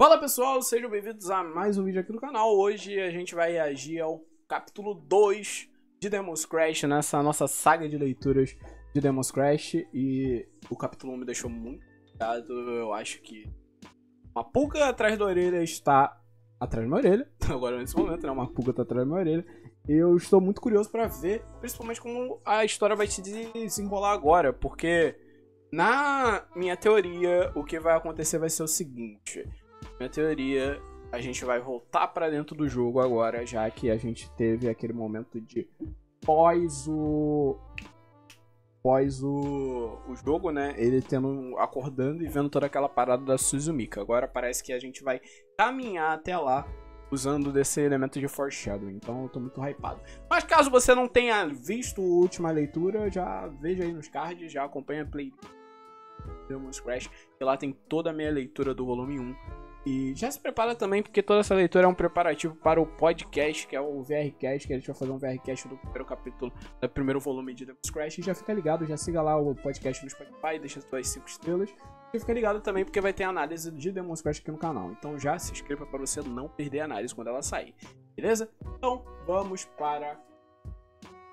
Fala pessoal, sejam bem-vindos a mais um vídeo aqui no canal. Hoje a gente vai reagir ao capítulo 2 de Demon's Crash, nessa nossa saga de leituras de Demon's Crash. E o capítulo 1 me deixou muito irritado. Eu acho que uma pulga atrás da orelha está atrás da minha orelha. Agora nesse momento, né? Uma pulga está atrás da minha orelha. Eu estou muito curioso para ver, principalmente como a história vai se desenrolar agora. Porque na minha teoria, o que vai acontecer vai ser o seguinte. Minha teoria, a gente vai voltar pra dentro do jogo agora, já que a gente teve aquele momento de pós o jogo, né? Ele acordando e vendo toda aquela parada da Suzumika. Agora parece que a gente vai caminhar até lá usando desse elemento de foreshadowing. Então eu tô muito hypado. Mas caso você não tenha visto a última leitura, já veja aí nos cards, já acompanha a playlist Demon's Crash, que lá tem toda a minha leitura do volume 1. E já se prepara também, porque toda essa leitura é um preparativo para o podcast, que é o VRcast, que a gente vai fazer um VRcast do primeiro capítulo, do primeiro volume de Demon's Crash. E já fica ligado, já siga lá o podcast no Spotify, deixa suas 5 estrelas. E fica ligado também, porque vai ter análise de Demon's Crash aqui no canal. Então já se inscreva para você não perder a análise quando ela sair, beleza? Então vamos para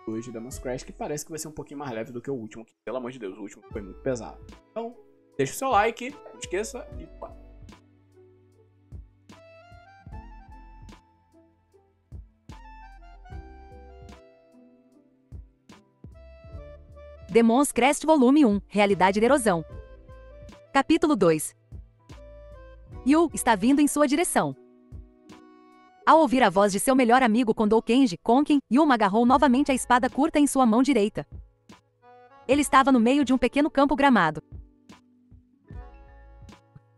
hoje Demon's Crash, que parece que vai ser um pouquinho mais leve do que o último, que, pelo amor de Deus, o último foi muito pesado. Então deixa o seu like, não esqueça e pá. Demon's Crash Volume 1 – Realidade da Erosão. Capítulo 2. Yu está vindo em sua direção. Ao ouvir a voz de seu melhor amigo Kondou Kenji, Konkin, Yuma agarrou novamente a espada curta em sua mão direita. Ele estava no meio de um pequeno campo gramado.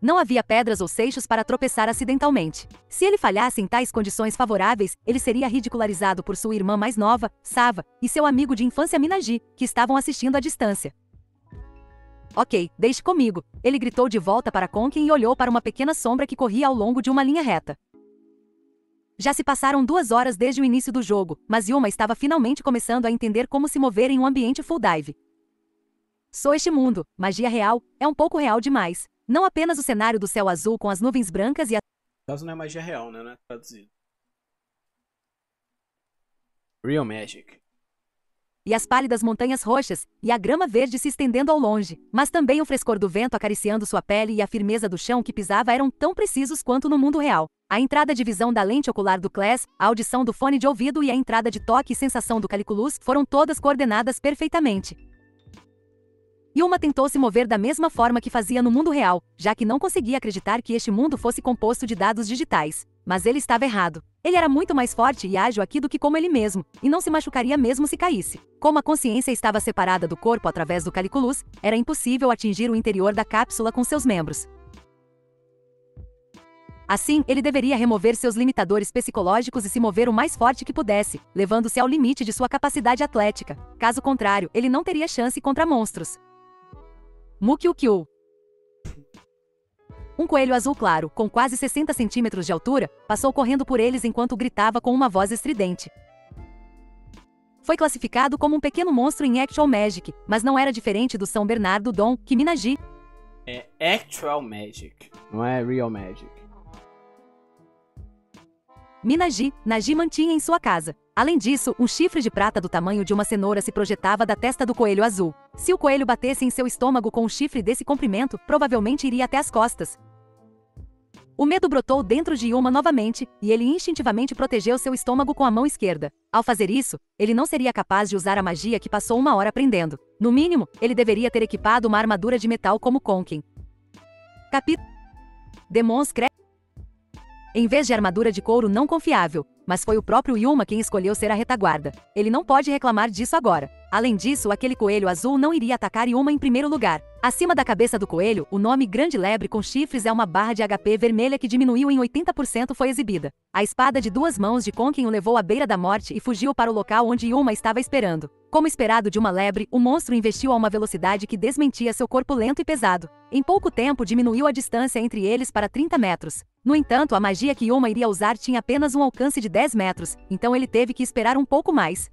Não havia pedras ou seixos para tropeçar acidentalmente. Se ele falhasse em tais condições favoráveis, ele seria ridicularizado por sua irmã mais nova, Sava, e seu amigo de infância Minaji, que estavam assistindo à distância. Ok, deixe comigo. Ele gritou de volta para Konkin e olhou para uma pequena sombra que corria ao longo de uma linha reta. Já se passaram 2 horas desde o início do jogo, mas Yuma estava finalmente começando a entender como se mover em um ambiente full dive. Sou este mundo, magia real, é um pouco real demais. Não apenas o cenário do céu azul com as nuvens brancas e a... Caso não é magia real, né? Não é traduzido. Real Magic. E as pálidas montanhas roxas, e a grama verde se estendendo ao longe. Mas também o frescor do vento acariciando sua pele e a firmeza do chão que pisava eram tão precisos quanto no mundo real. A entrada de visão da lente ocular do Class, a audição do fone de ouvido e a entrada de toque e sensação do Caliculus foram todas coordenadas perfeitamente. Yuma tentou se mover da mesma forma que fazia no mundo real, já que não conseguia acreditar que este mundo fosse composto de dados digitais. Mas ele estava errado. Ele era muito mais forte e ágil aqui do que como ele mesmo, e não se machucaria mesmo se caísse. Como a consciência estava separada do corpo através do Caliculus, era impossível atingir o interior da cápsula com seus membros. Assim, ele deveria remover seus limitadores psicológicos e se mover o mais forte que pudesse, levando-se ao limite de sua capacidade atlética. Caso contrário, ele não teria chance contra monstros. Mukyukyu. Um coelho azul claro, com quase 60 centímetros de altura, passou correndo por eles enquanto gritava com uma voz estridente. Foi classificado como um pequeno monstro em Actual Magic, mas não era diferente do São Bernardo Dom, que Minaji... É Actual Magic, não é Real Magic. Naji mantinha em sua casa. Além disso, um chifre de prata do tamanho de uma cenoura se projetava da testa do coelho azul. Se o coelho batesse em seu estômago com um chifre desse comprimento, provavelmente iria até as costas. O medo brotou dentro de Yuma novamente, e ele instintivamente protegeu seu estômago com a mão esquerda. Ao fazer isso, ele não seria capaz de usar a magia que passou 1 hora aprendendo. No mínimo, ele deveria ter equipado uma armadura de metal como Konkin. Demon's Crash. Em vez de armadura de couro não confiável, mas foi o próprio Yuma quem escolheu ser a retaguarda. Ele não pode reclamar disso agora. Além disso, aquele coelho azul não iria atacar Yuma em primeiro lugar. Acima da cabeça do coelho, o nome Grande Lebre com chifres é uma barra de HP vermelha que diminuiu em 80% foi exibida. A espada de 2 mãos de Konkin o levou à beira da morte e fugiu para o local onde Yuma estava esperando. Como esperado de uma lebre, o monstro investiu a uma velocidade que desmentia seu corpo lento e pesado. Em pouco tempo diminuiu a distância entre eles para 30 metros. No entanto, a magia que Yuma iria usar tinha apenas um alcance de 10 metros, então ele teve que esperar um pouco mais.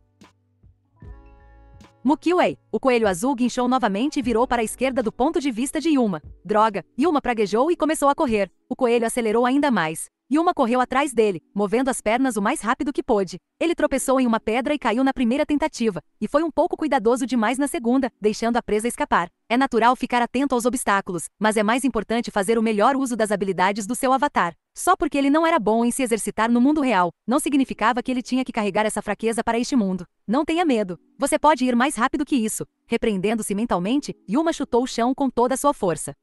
Mukiwei, o coelho azul guinchou novamente e virou para a esquerda do ponto de vista de Yuma. Droga, Yuma praguejou e começou a correr. O o coelho acelerou ainda mais. Yuma correu atrás dele, movendo as pernas o mais rápido que pôde. Ele tropeçou em uma pedra e caiu na primeira tentativa, e foi um pouco cuidadoso demais na segunda, deixando a presa escapar. É natural ficar atento aos obstáculos, mas é mais importante fazer o melhor uso das habilidades do seu avatar. Só porque ele não era bom em se exercitar no mundo real, não significava que ele tinha que carregar essa fraqueza para este mundo. Não tenha medo. Você pode ir mais rápido que isso. Repreendendo-se mentalmente, Yuma chutou o chão com toda a sua força.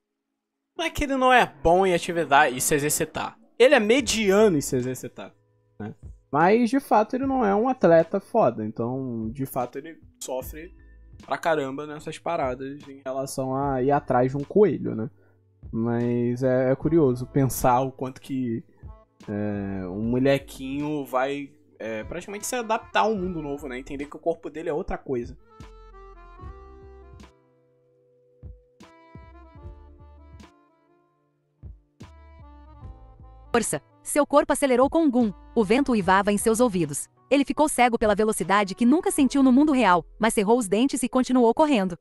Não é que ele não é bom em atividade e se exercitar. Ele é mediano em se exercitar, né? Mas, de fato, ele não é um atleta foda. Então, de fato, ele sofre pra caramba nessas paradas em relação a ir atrás de um coelho, né? Mas é curioso pensar o quanto que um molequinho vai praticamente se adaptar a um mundo novo, né? Entender que o corpo dele é outra coisa. Força! Seu corpo acelerou com um gum. O vento uivava em seus ouvidos. Ele ficou cego pela velocidade que nunca sentiu no mundo real, mas cerrou os dentes e continuou correndo.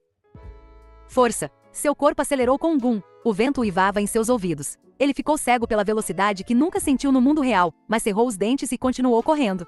Força! Seu corpo acelerou com um gum. O vento uivava em seus ouvidos. Ele ficou cego pela velocidade que nunca sentiu no mundo real, mas cerrou os dentes e continuou correndo.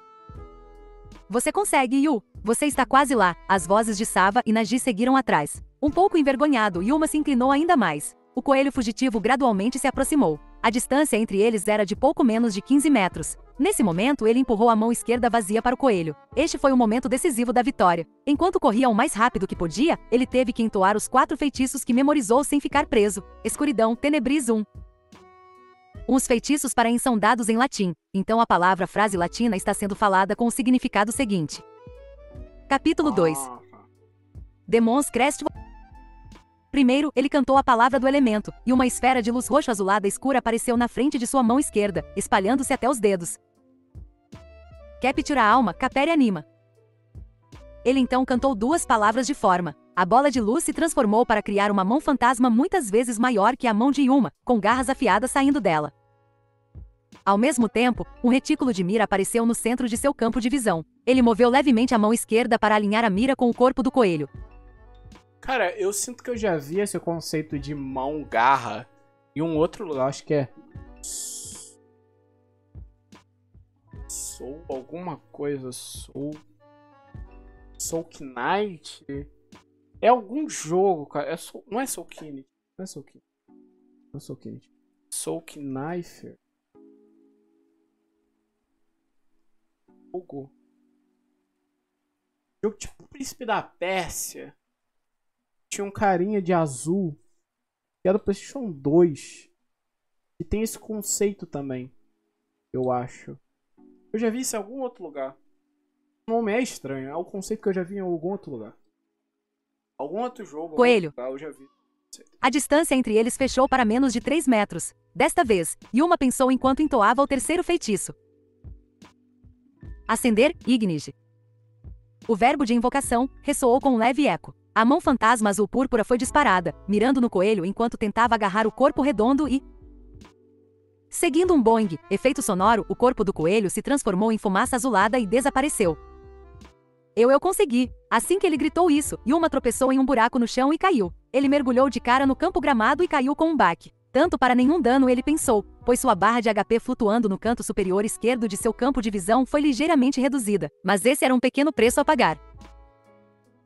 Você consegue, Yu! Você está quase lá. As vozes de Sava e Naji seguiram atrás. Um pouco envergonhado, Yuma se inclinou ainda mais. O coelho fugitivo gradualmente se aproximou. A distância entre eles era de pouco menos de 15 metros. Nesse momento, ele empurrou a mão esquerda vazia para o coelho. Este foi o momento decisivo da vitória. Enquanto corria o mais rápido que podia, ele teve que entoar os 4 feitiços que memorizou sem ficar preso. Escuridão, Tenebris 1. Uns feitiços paraen são dados em latim, então a palavra frase latina está sendo falada com o significado seguinte. Capítulo 2. Demons Crest. Primeiro, ele cantou a palavra do elemento, e uma esfera de luz roxo-azulada escura apareceu na frente de sua mão esquerda, espalhando-se até os dedos. Captura a alma, Capere anima. Ele então cantou 2 palavras de forma. A bola de luz se transformou para criar uma mão fantasma muitas vezes maior que a mão de Yuma, com garras afiadas saindo dela. Ao mesmo tempo, um retículo de mira apareceu no centro de seu campo de visão. Ele moveu levemente a mão esquerda para alinhar a mira com o corpo do coelho. Cara, eu sinto que eu já vi esse conceito de mão-garra em um outro lugar, acho que é Soul alguma coisa, Soul Knight. É algum jogo, cara. Não é Soul Knight. Não é Soul Knight. Não é Soul Knight. Soul Knife. Jogo tipo Príncipe da Pérsia. Tinha um carinha de azul. Que era do PlayStation 2. E tem esse conceito também. Eu acho. Eu já vi isso em algum outro lugar. O nome é estranho. É o conceito que eu já vi em algum outro lugar. Algum outro jogo. Coelho. Lugar, eu já vi. A distância entre eles fechou para menos de 3 metros. Desta vez, Yuma pensou enquanto entoava o terceiro feitiço. Acender, Ignige. O verbo de invocação ressoou com um leve eco. A mão fantasma azul púrpura foi disparada, mirando no coelho enquanto tentava agarrar o corpo redondo e... Seguindo um boing, efeito sonoro, o corpo do coelho se transformou em fumaça azulada e desapareceu. Eu consegui! Assim que ele gritou isso, Yuma tropeçou em um buraco no chão e caiu. Ele mergulhou de cara no campo gramado e caiu com um baque. Tanto para nenhum dano ele pensou, pois sua barra de HP flutuando no canto superior esquerdo de seu campo de visão foi ligeiramente reduzida, mas esse era um pequeno preço a pagar.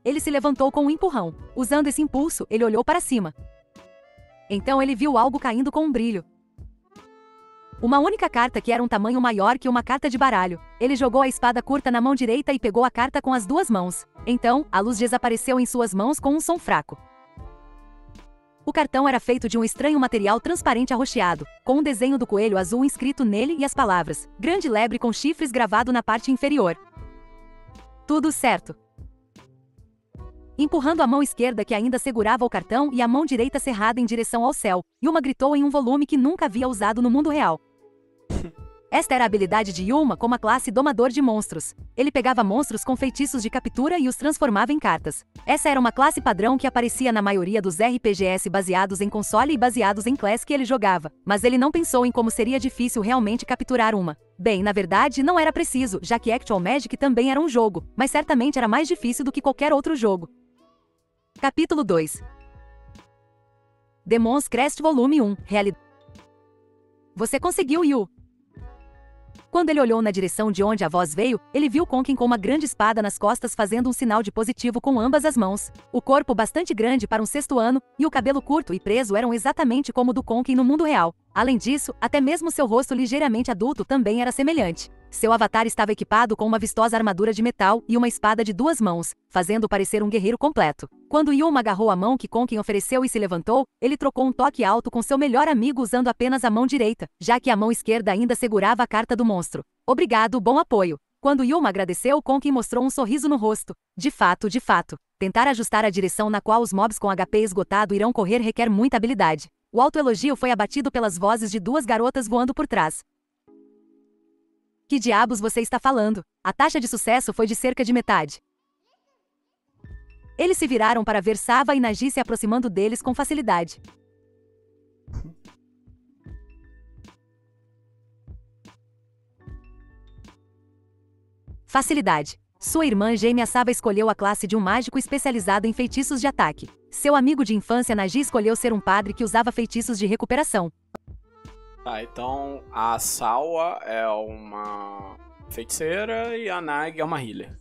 Ele se levantou com um empurrão. Usando esse impulso, ele olhou para cima. Então ele viu algo caindo com um brilho. Uma única carta que era um tamanho maior que uma carta de baralho. Ele jogou a espada curta na mão direita e pegou a carta com as 2 mãos. Então, a luz desapareceu em suas mãos com um som fraco. O cartão era feito de um estranho material transparente arroxeado, com um desenho do coelho azul inscrito nele e as palavras "Grande lebre com chifres" gravado na parte inferior. Tudo certo. Empurrando a mão esquerda que ainda segurava o cartão e a mão direita cerrada em direção ao céu, Yuma gritou em um volume que nunca havia usado no mundo real. Esta era a habilidade de Yuma como a classe Domador de Monstros. Ele pegava monstros com feitiços de captura e os transformava em cartas. Essa era uma classe padrão que aparecia na maioria dos RPGs baseados em console e baseados em class que ele jogava, mas ele não pensou em como seria difícil realmente capturar uma. Bem, na verdade, não era preciso, já que Actual Magic também era um jogo, mas certamente era mais difícil do que qualquer outro jogo. Capítulo 2. Demons Crest Volume 1. Realidade. Você conseguiu, Yu! Quando ele olhou na direção de onde a voz veio, ele viu Conkin com uma grande espada nas costas fazendo um sinal de positivo com ambas as mãos. O corpo bastante grande para um sexto ano, e o cabelo curto e preso eram exatamente como o do Conkin no mundo real. Além disso, até mesmo seu rosto ligeiramente adulto também era semelhante. Seu avatar estava equipado com uma vistosa armadura de metal e uma espada de 2 mãos, fazendo parecer um guerreiro completo. Quando Yuma agarrou a mão que Conkin ofereceu e se levantou, ele trocou um toque alto com seu melhor amigo usando apenas a mão direita, já que a mão esquerda ainda segurava a carta do monstro. Obrigado, bom apoio. Quando Yuma agradeceu, Conkin mostrou um sorriso no rosto. De fato. Tentar ajustar a direção na qual os mobs com HP esgotado irão correr requer muita habilidade. O autoelogio foi abatido pelas vozes de 2 garotas voando por trás. Que diabos você está falando? A taxa de sucesso foi de cerca de metade. Eles se viraram para ver Sava e Nagi se aproximando deles com facilidade. Facilidade. Sua irmã gêmea Sava escolheu a classe de um mágico especializado em feitiços de ataque. Seu amigo de infância Nagi escolheu ser um padre que usava feitiços de recuperação. Tá, então a Sawa é uma feiticeira e a Nag é uma healer.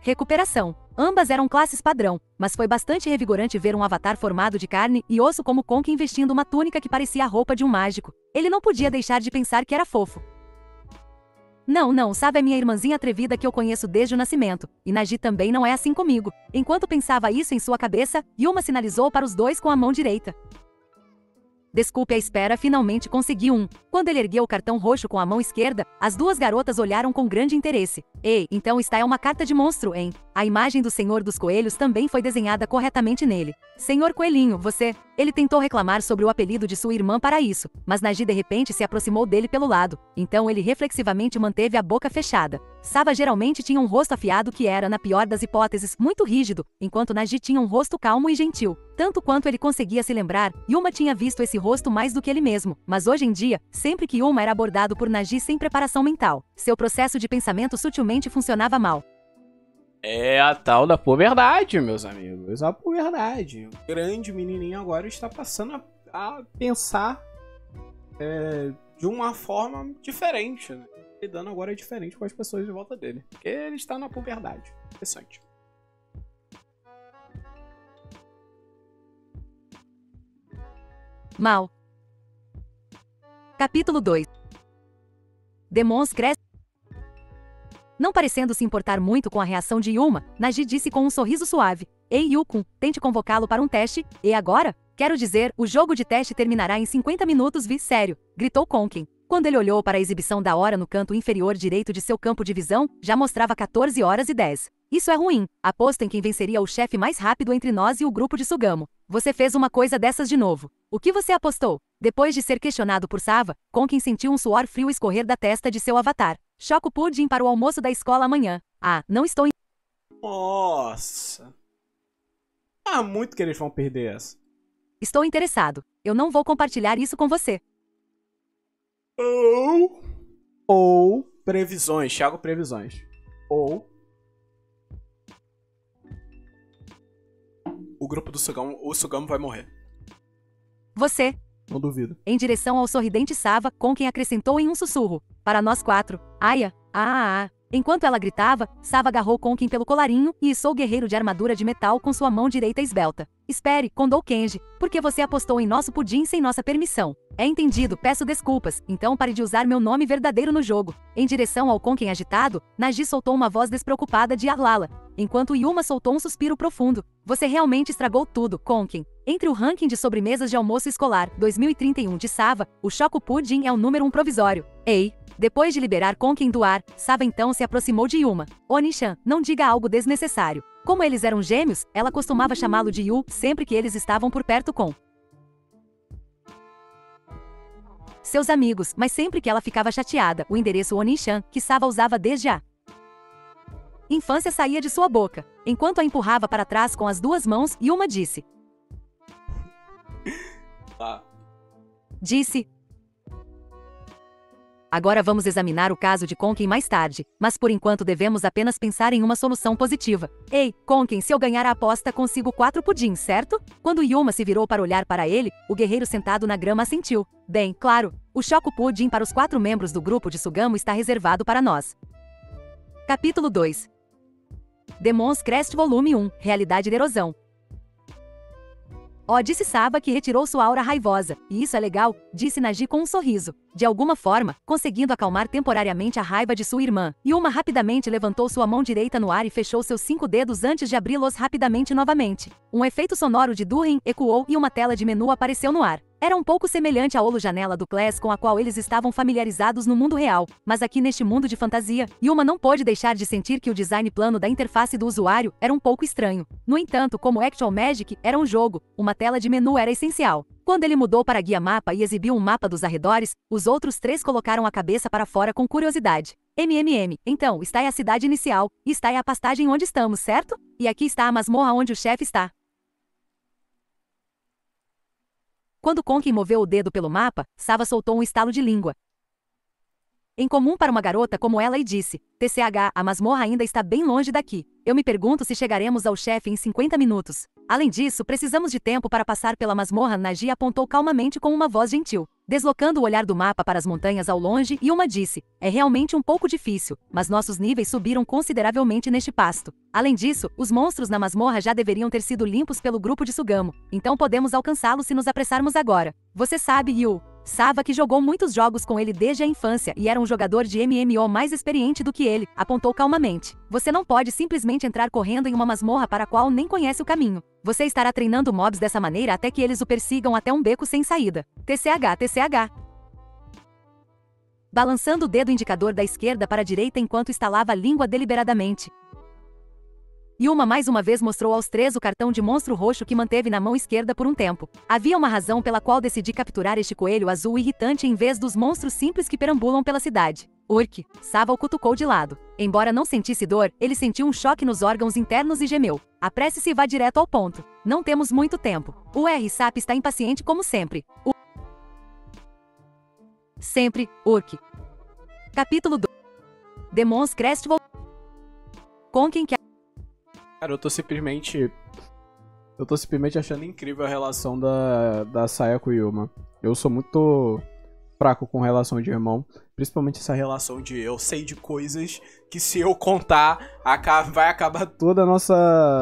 Recuperação. Ambas eram classes padrão, mas foi bastante revigorante ver um avatar formado de carne e osso como Conkin vestindo uma túnica que parecia a roupa de um mágico. Ele não podia deixar de pensar que era fofo. Não, Sava é minha irmãzinha atrevida que eu conheço desde o nascimento, e Nagi também não é assim comigo. Enquanto pensava isso em sua cabeça, Yuma sinalizou para os dois com a mão direita. Desculpe a espera, finalmente consegui um. Quando ele ergueu o cartão roxo com a mão esquerda, as 2 garotas olharam com grande interesse. Ei, então esta é uma carta de monstro, hein? A imagem do Senhor dos Coelhos também foi desenhada corretamente nele. Senhor Coelhinho, você... Ele tentou reclamar sobre o apelido de sua irmã para isso, mas Nagi de repente se aproximou dele pelo lado. Então ele reflexivamente manteve a boca fechada. Sava geralmente tinha um rosto afiado que era, na pior das hipóteses, muito rígido, enquanto Nagi tinha um rosto calmo e gentil. Tanto quanto ele conseguia se lembrar, Yuma tinha visto esse rosto mais do que ele mesmo, mas hoje em dia, sempre que Yuma era abordado por Nagi sem preparação mental, seu processo de pensamento sutilmente funcionava mal. É a tal da puberdade, meus amigos. A puberdade. O grande menininho agora está passando a pensar de uma forma diferente, né? Lidando agora diferente com as pessoas de volta dele. Porque ele está na puberdade. Interessante. Mal. Capítulo 2. Demons crescem. Não parecendo se importar muito com a reação de Yuma, Nagi disse com um sorriso suave. Ei Yukun, tente convocá-lo para um teste, e agora? Quero dizer, o jogo de teste terminará em 50 minutos, sério, gritou Conkin. Quando ele olhou para a exibição da hora no canto inferior direito de seu campo de visão, já mostrava 14h10. Isso é ruim. Aposto em quem venceria o chefe mais rápido entre nós e o grupo de Sugamo. Você fez uma coisa dessas de novo. O que você apostou? Depois de ser questionado por Sava, Conkin sentiu um suor frio escorrer da testa de seu avatar. Choco pudim para o almoço da escola amanhã. Ah, não estou... Nossa. Ah, muito que eles vão perder essa. Estou interessado. Eu não vou compartilhar isso com você. Ou previsões, Thiago, previsões. Ou o grupo do Sugamo, o Sugamo vai morrer. Você. Não duvido. Em direção ao sorridente Sava, Conkin acrescentou em um sussurro. Para nós 4. Aia. Enquanto ela gritava, Sava agarrou Conkin pelo colarinho e içou o guerreiro de armadura de metal com sua mão direita esbelta. Espere, condou Kenji, porque você apostou em nosso pudim sem nossa permissão. É entendido, peço desculpas, então pare de usar meu nome verdadeiro no jogo. Em direção ao Conkin agitado, Nagi soltou uma voz despreocupada de Arlala, enquanto Yuma soltou um suspiro profundo. Você realmente estragou tudo, Conkin. Entre o ranking de sobremesas de almoço escolar 2031 de Sava, o Choco Pudim é o número 1 provisório. Ei! Depois de liberar Conkin do ar, Sava então se aproximou de Yuma. Oni-chan, não diga algo desnecessário. Como eles eram gêmeos, ela costumava chamá-lo de Yu sempre que eles estavam por perto com seus amigos, mas sempre que ela ficava chateada, o endereço Oni-chan, que Sava usava desde a infância, saía de sua boca. Enquanto a empurrava para trás com as 2 mãos, Yuma disse. Disse. Agora vamos examinar o caso de Konkin mais tarde, mas por enquanto devemos apenas pensar em uma solução positiva. Ei, Konkin, se eu ganhar a aposta consigo 4 pudins, certo? Quando Yuma se virou para olhar para ele, o guerreiro sentado na grama assentiu. Bem, claro, o Choco Pudim para os 4 membros do grupo de Sugamo está reservado para nós. Capítulo 2. Demon's Crest Volume 1, Realidade de Erosão. Oh, disse Saba, que retirou sua aura raivosa. E isso é legal, disse Naji com um sorriso. De alguma forma, conseguindo acalmar temporariamente a raiva de sua irmã. Yuma rapidamente levantou sua mão direita no ar e fechou seus 5 dedos antes de abri-los rapidamente novamente. Um efeito sonoro de Durin ecoou e uma tela de menu apareceu no ar. Era um pouco semelhante à holojanela do Class com a qual eles estavam familiarizados no mundo real, mas aqui neste mundo de fantasia, Yuma não pôde deixar de sentir que o design plano da interface do usuário era um pouco estranho. No entanto, como Actual Magic era um jogo, uma tela de menu era essencial. Quando ele mudou para Guia Mapa e exibiu um mapa dos arredores, os outros 3 colocaram a cabeça para fora com curiosidade. Então, está aí a cidade inicial, e está aí a pastagem onde estamos, certo? E aqui está a masmorra onde o chefe está. Quando Konkin moveu o dedo pelo mapa, Sava soltou um estalo de língua. Em comum para uma garota como ela, e disse: TCH, a masmorra ainda está bem longe daqui. Eu me pergunto se chegaremos ao chefe em 50 minutos. Além disso, precisamos de tempo para passar pela masmorra. Naji apontou calmamente com uma voz gentil, deslocando o olhar do mapa para as montanhas ao longe, e Yuma disse: é realmente um pouco difícil, mas nossos níveis subiram consideravelmente neste pasto. Além disso, os monstros na masmorra já deveriam ter sido limpos pelo grupo de Sugamo, então podemos alcançá-los se nos apressarmos agora. Você sabe, Yu. Sava, que jogou muitos jogos com ele desde a infância e era um jogador de MMO mais experiente do que ele, apontou calmamente. Você não pode simplesmente entrar correndo em uma masmorra para a qual nem conhece o caminho. Você estará treinando mobs dessa maneira até que eles o persigam até um beco sem saída. TCH. Balançando o dedo indicador da esquerda para a direita enquanto estalava a língua deliberadamente. Yuma mais uma vez mostrou aos 3 o cartão de monstro roxo que manteve na mão esquerda por um tempo. Havia uma razão pela qual decidi capturar este coelho azul irritante em vez dos monstros simples que perambulam pela cidade. Urk, Sava o cutucou de lado. Embora não sentisse dor, ele sentiu um choque nos órgãos internos e gemeu. Apresse-se e vá direto ao ponto. Não temos muito tempo. O R-Sap está impaciente como sempre. Sempre, Urk. Capítulo 2. Demon's Crest Konkin que... Cara, eu tô simplesmente achando incrível a relação da Saya com o Yuma. Eu sou muito fraco com relação de irmão. Principalmente essa relação de eu sei de coisas que se eu contar, vai acabar toda a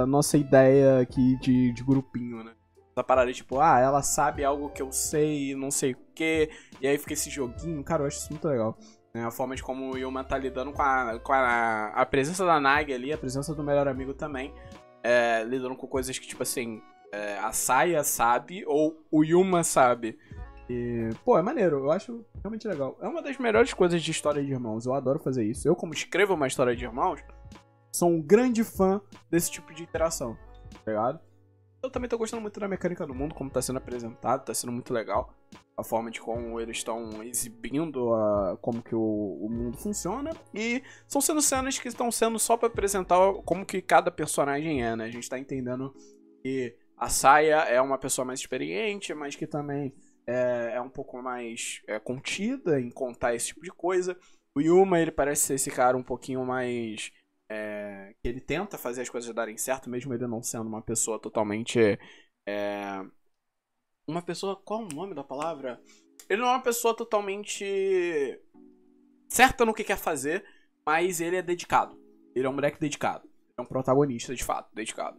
nossa ideia aqui de grupinho, né? Essa parada tipo, ela sabe algo que eu sei e não sei o que. E aí fica esse joguinho. Cara, eu acho isso muito legal. A forma de como o Yuma tá lidando com a presença da Nagi ali, a presença do melhor amigo também. Lidando com coisas que, tipo assim, a Saya sabe ou o Yuma sabe. E, pô, é maneiro, eu acho realmente legal. É uma das melhores coisas de história de irmãos, eu adoro fazer isso. Eu, como escrevo uma história de irmãos, sou um grande fã desse tipo de interação, tá ligado? Eu também tô gostando muito da mecânica do mundo, como tá sendo apresentado, tá sendo muito legal. A forma de como eles estão exibindo como que o mundo funciona. E são sendo cenas que estão sendo só pra apresentar como que cada personagem é, né? A gente tá entendendo que a Saya é uma pessoa mais experiente, mas que também é um pouco mais contida em contar esse tipo de coisa. O Yuma, ele parece ser esse cara um pouquinho mais... que ele tenta fazer as coisas darem certo, mesmo ele não sendo uma pessoa totalmente... uma pessoa... Qual é o nome da palavra? Ele não é uma pessoa totalmente certa no que quer fazer, mas ele é dedicado. Ele é um moleque dedicado. É um protagonista, de fato, dedicado.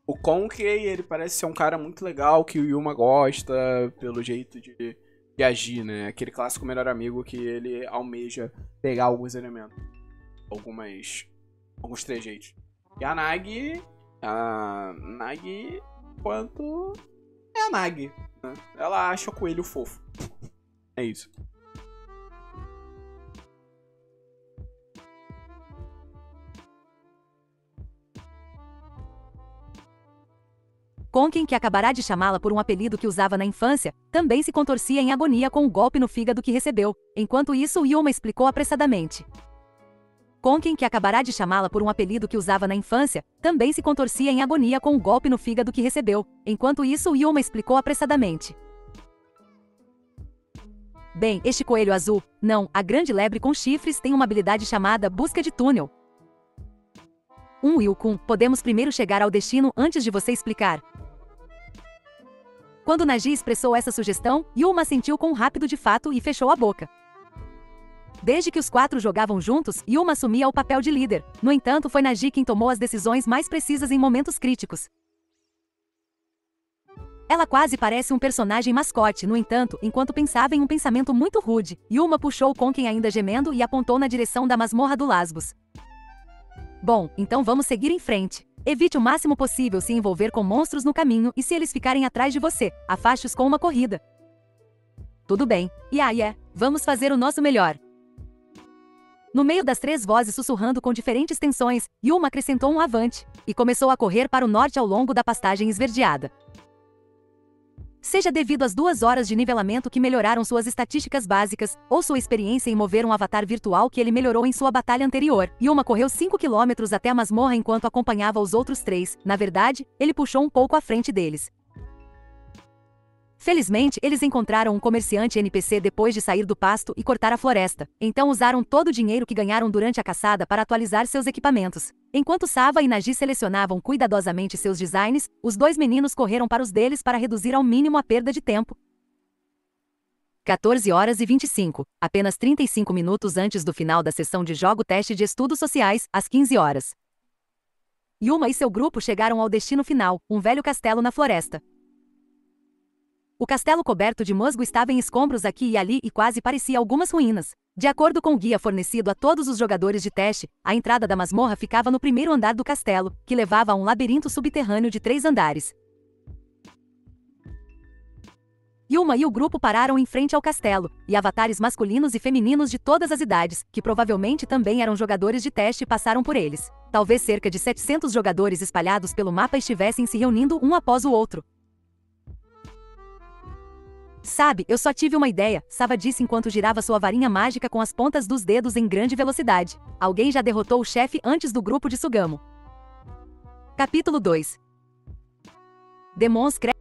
O Konkin, ele parece ser um cara muito legal, que o Yuma gosta, pelo jeito de agir, né? Aquele clássico melhor amigo que ele almeja pegar alguns elementos. Alguns trejeitos. E a Nagi... Quanto... é a Nagi, né? Ela acha o coelho fofo. É isso. Konkin, que acabará de chamá-la por um apelido que usava na infância, também se contorcia em agonia com o golpe no fígado que recebeu. Enquanto isso, Yuma explicou apressadamente. Konkin, que acabará de chamá-la por um apelido que usava na infância, também se contorcia em agonia com o golpe no fígado que recebeu. Enquanto isso, Yuma explicou apressadamente. Bem, este coelho azul, não, a grande lebre com chifres tem uma habilidade chamada busca de túnel. Will-kun, podemos primeiro chegar ao destino antes de você explicar. Quando Naji expressou essa sugestão, Yuma sentiu com rápido de fato e fechou a boca. Desde que os 4 jogavam juntos, Yuma assumia o papel de líder. No entanto, foi Naji quem tomou as decisões mais precisas em momentos críticos. Ela quase parece um personagem mascote, no entanto, enquanto pensava em um pensamento muito rude, Yuma puxou Conken ainda gemendo e apontou na direção da masmorra do Lasbos. Bom, então vamos seguir em frente. Evite o máximo possível se envolver com monstros no caminho e se eles ficarem atrás de você, afaste-os com uma corrida. Tudo bem. Vamos fazer o nosso melhor. No meio das 3 vozes sussurrando com diferentes tensões, Yuma acrescentou um avante e começou a correr para o norte ao longo da pastagem esverdeada. Seja devido às 2 horas de nivelamento que melhoraram suas estatísticas básicas, ou sua experiência em mover um avatar virtual que ele melhorou em sua batalha anterior, Yuma correu 5 km até a masmorra enquanto acompanhava os outros 3. Na verdade, ele puxou um pouco à frente deles. Felizmente, eles encontraram um comerciante NPC depois de sair do pasto e cortar a floresta. Então usaram todo o dinheiro que ganharam durante a caçada para atualizar seus equipamentos. Enquanto Sava e Naji selecionavam cuidadosamente seus designs, os 2 meninos correram para os deles para reduzir ao mínimo a perda de tempo. 14h25, apenas 35 minutos antes do final da sessão de jogo teste de estudos sociais, às 15 horas. Yuma e seu grupo chegaram ao destino final, um velho castelo na floresta. O castelo coberto de musgo estava em escombros aqui e ali e quase parecia algumas ruínas. De acordo com o guia fornecido a todos os jogadores de teste, a entrada da masmorra ficava no primeiro andar do castelo, que levava a um labirinto subterrâneo de 3 andares. Yuma e o grupo pararam em frente ao castelo, e avatares masculinos e femininos de todas as idades, que provavelmente também eram jogadores de teste, passaram por eles. Talvez cerca de 700 jogadores espalhados pelo mapa estivessem se reunindo um após o outro. Sabe, eu só tive uma ideia, Sava disse enquanto girava sua varinha mágica com as pontas dos dedos em grande velocidade. Alguém já derrotou o chefe antes do grupo de Sugamo. Capítulo 2. Demons crescem.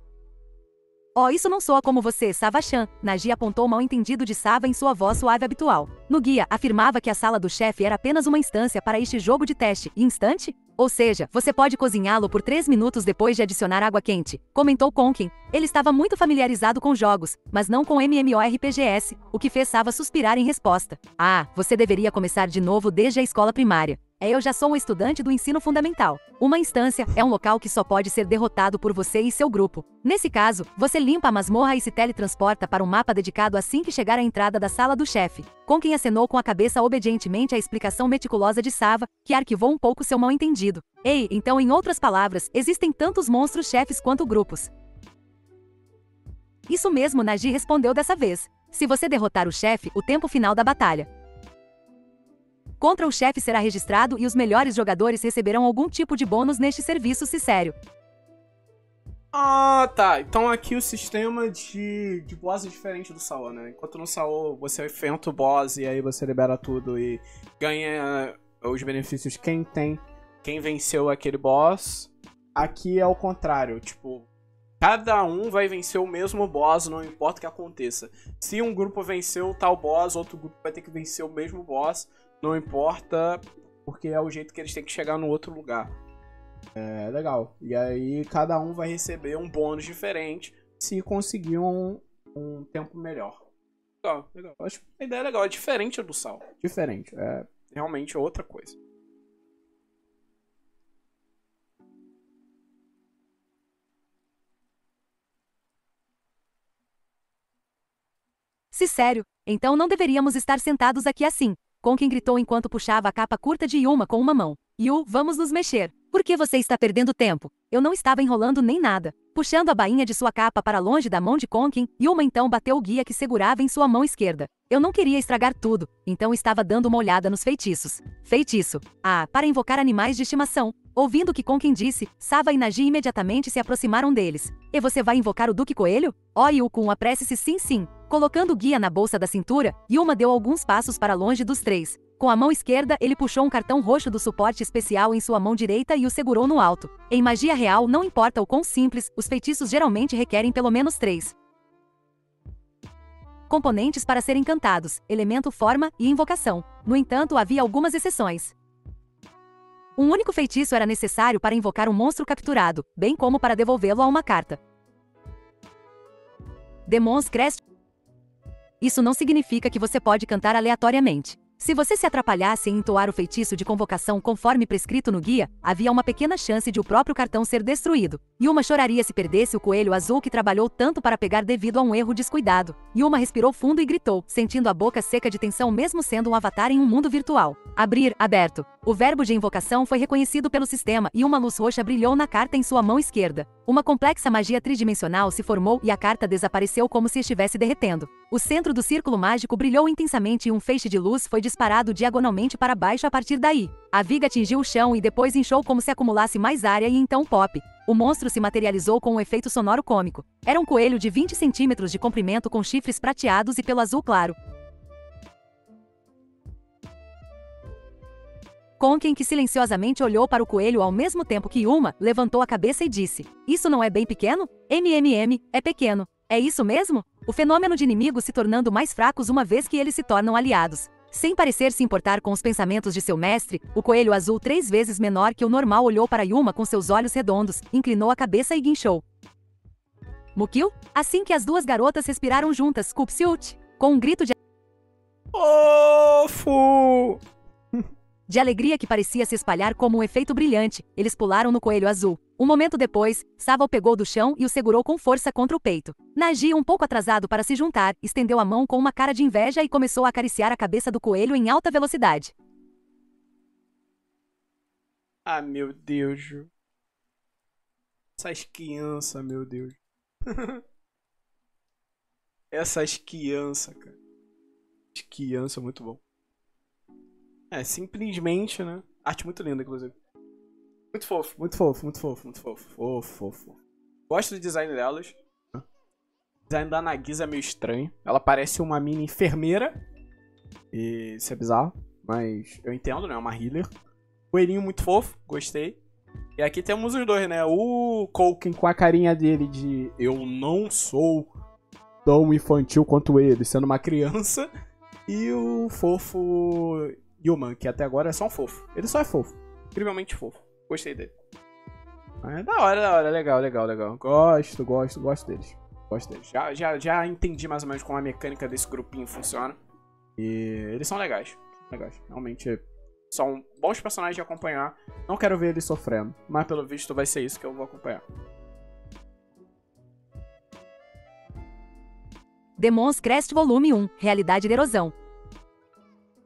Oh, isso não soa como você, Sava-chan. Naji apontou o mal-entendido de Sava em sua voz suave habitual. No guia, afirmava que a sala do chefe era apenas uma instância para este jogo de teste. E instante? Ou seja, você pode cozinhá-lo por 3 minutos depois de adicionar água quente, comentou Conken. Ele estava muito familiarizado com jogos, mas não com MMORPGs, o que fez Sava suspirar em resposta. Ah, você deveria começar de novo desde a escola primária. Eu já sou um estudante do ensino fundamental. Uma instância é um local que só pode ser derrotado por você e seu grupo. Nesse caso, você limpa a masmorra e se teletransporta para um mapa dedicado assim que chegar à entrada da sala do chefe. Conken acenou com a cabeça obedientemente à explicação meticulosa de Sava, que arquivou um pouco seu mal-entendido. Ei, então em outras palavras, existem tantos monstros-chefes quanto grupos. Isso mesmo, Naji respondeu dessa vez. Se você derrotar o chefe, o tempo final da batalha contra o chefe será registrado e os melhores jogadores receberão algum tipo de bônus neste serviço se sério. Ah, tá. Então aqui o sistema de boss é diferente do Saô, né? Enquanto no Saô você enfrenta o boss e aí você libera tudo e ganha os benefícios quem venceu aquele boss. Aqui é o contrário, tipo, cada um vai vencer o mesmo boss, não importa o que aconteça. Se um grupo venceu tal boss, outro grupo vai ter que vencer o mesmo boss. Não importa, porque é o jeito que eles têm que chegar no outro lugar. É legal. E aí cada um vai receber um bônus diferente se conseguir um tempo melhor. Legal, legal. Acho que a ideia é legal, é diferente do Sal. Diferente, é realmente outra coisa. Se sério, então não deveríamos estar sentados aqui assim. Conken gritou enquanto puxava a capa curta de Yuma com uma mão. Yu, vamos nos mexer. Por que você está perdendo tempo? Eu não estava enrolando nem nada. Puxando a bainha de sua capa para longe da mão de Conken, Yuma então bateu o guia que segurava em sua mão esquerda. Eu não queria estragar tudo, então estava dando uma olhada nos feitiços. Feitiço. Ah, para invocar animais de estimação. Ouvindo o que Conken disse, Sava e Naji imediatamente se aproximaram deles. E você vai invocar o Duque Coelho? Yu-kun, apresse-se sim. Colocando o guia na bolsa da cintura, Yuma deu alguns passos para longe dos 3. Com a mão esquerda, ele puxou um cartão roxo do suporte especial em sua mão direita e o segurou no alto. Em magia real, não importa o quão simples, os feitiços geralmente requerem pelo menos 3 componentes para serem cantados, elemento, forma e invocação. No entanto, havia algumas exceções. Um único feitiço era necessário para invocar um monstro capturado, bem como para devolvê-lo a uma carta. Demon's Crest. Isso não significa que você pode cantar aleatoriamente. Se você se atrapalhasse em entoar o feitiço de convocação conforme prescrito no guia, havia uma pequena chance de o próprio cartão ser destruído. Yuma choraria se perdesse o coelho azul que trabalhou tanto para pegar devido a um erro descuidado. Yuma respirou fundo e gritou, sentindo a boca seca de tensão mesmo sendo um avatar em um mundo virtual. Abrir, aberto. O verbo de invocação foi reconhecido pelo sistema e uma luz roxa brilhou na carta em sua mão esquerda. Uma complexa magia tridimensional se formou e a carta desapareceu como se estivesse derretendo. O centro do círculo mágico brilhou intensamente e um feixe de luz foi disparado diagonalmente para baixo a partir daí. A viga atingiu o chão e depois inchou como se acumulasse mais área e então pop. O monstro se materializou com um efeito sonoro cômico. Era um coelho de 20 centímetros de comprimento com chifres prateados e pelo azul claro. Konken, que silenciosamente olhou para o coelho ao mesmo tempo que Yuma, levantou a cabeça e disse: "Isso não é bem pequeno? É pequeno. É isso mesmo?" O fenômeno de inimigos se tornando mais fracos uma vez que eles se tornam aliados. Sem parecer se importar com os pensamentos de seu mestre, o coelho azul 3 vezes menor que o normal olhou para Yuma com seus olhos redondos, inclinou a cabeça e guinchou. Mukil? Assim que as duas garotas respiraram juntas, Kupsiut, com um grito de alegria que parecia se espalhar como um efeito brilhante, eles pularam no coelho azul. Um momento depois, Sava o pegou do chão e o segurou com força contra o peito. Naji, um pouco atrasado para se juntar, estendeu a mão com uma cara de inveja e começou a acariciar a cabeça do coelho em alta velocidade. Ah, meu Deus. Essas crianças, meu Deus. Essas crianças, cara. As crianças, muito bom. É, simplesmente, né? Arte muito linda, inclusive. Muito fofo, muito fofo, muito fofo, muito fofo. Fofo. Gosto do design delas. O design da Nagisa é meio estranho. Ela parece uma mini enfermeira. E isso é bizarro. Mas eu entendo, né? É uma healer. Coelhinho muito fofo, gostei. E aqui temos os dois, né? O Konken com a carinha dele de eu não sou tão infantil quanto ele, sendo uma criança. E o fofo Yuma, que até agora é só um fofo. Ele só é fofo. Incrivelmente fofo. Gostei dele. É da hora. Legal. Gosto deles. Gosto deles. Já entendi mais ou menos como a mecânica desse grupinho funciona. E eles são legais. Realmente são bons personagens de acompanhar. Não quero ver eles sofrendo. Mas pelo visto vai ser isso que eu vou acompanhar. Demon's Crest Volume 1, Realidade de Erosão.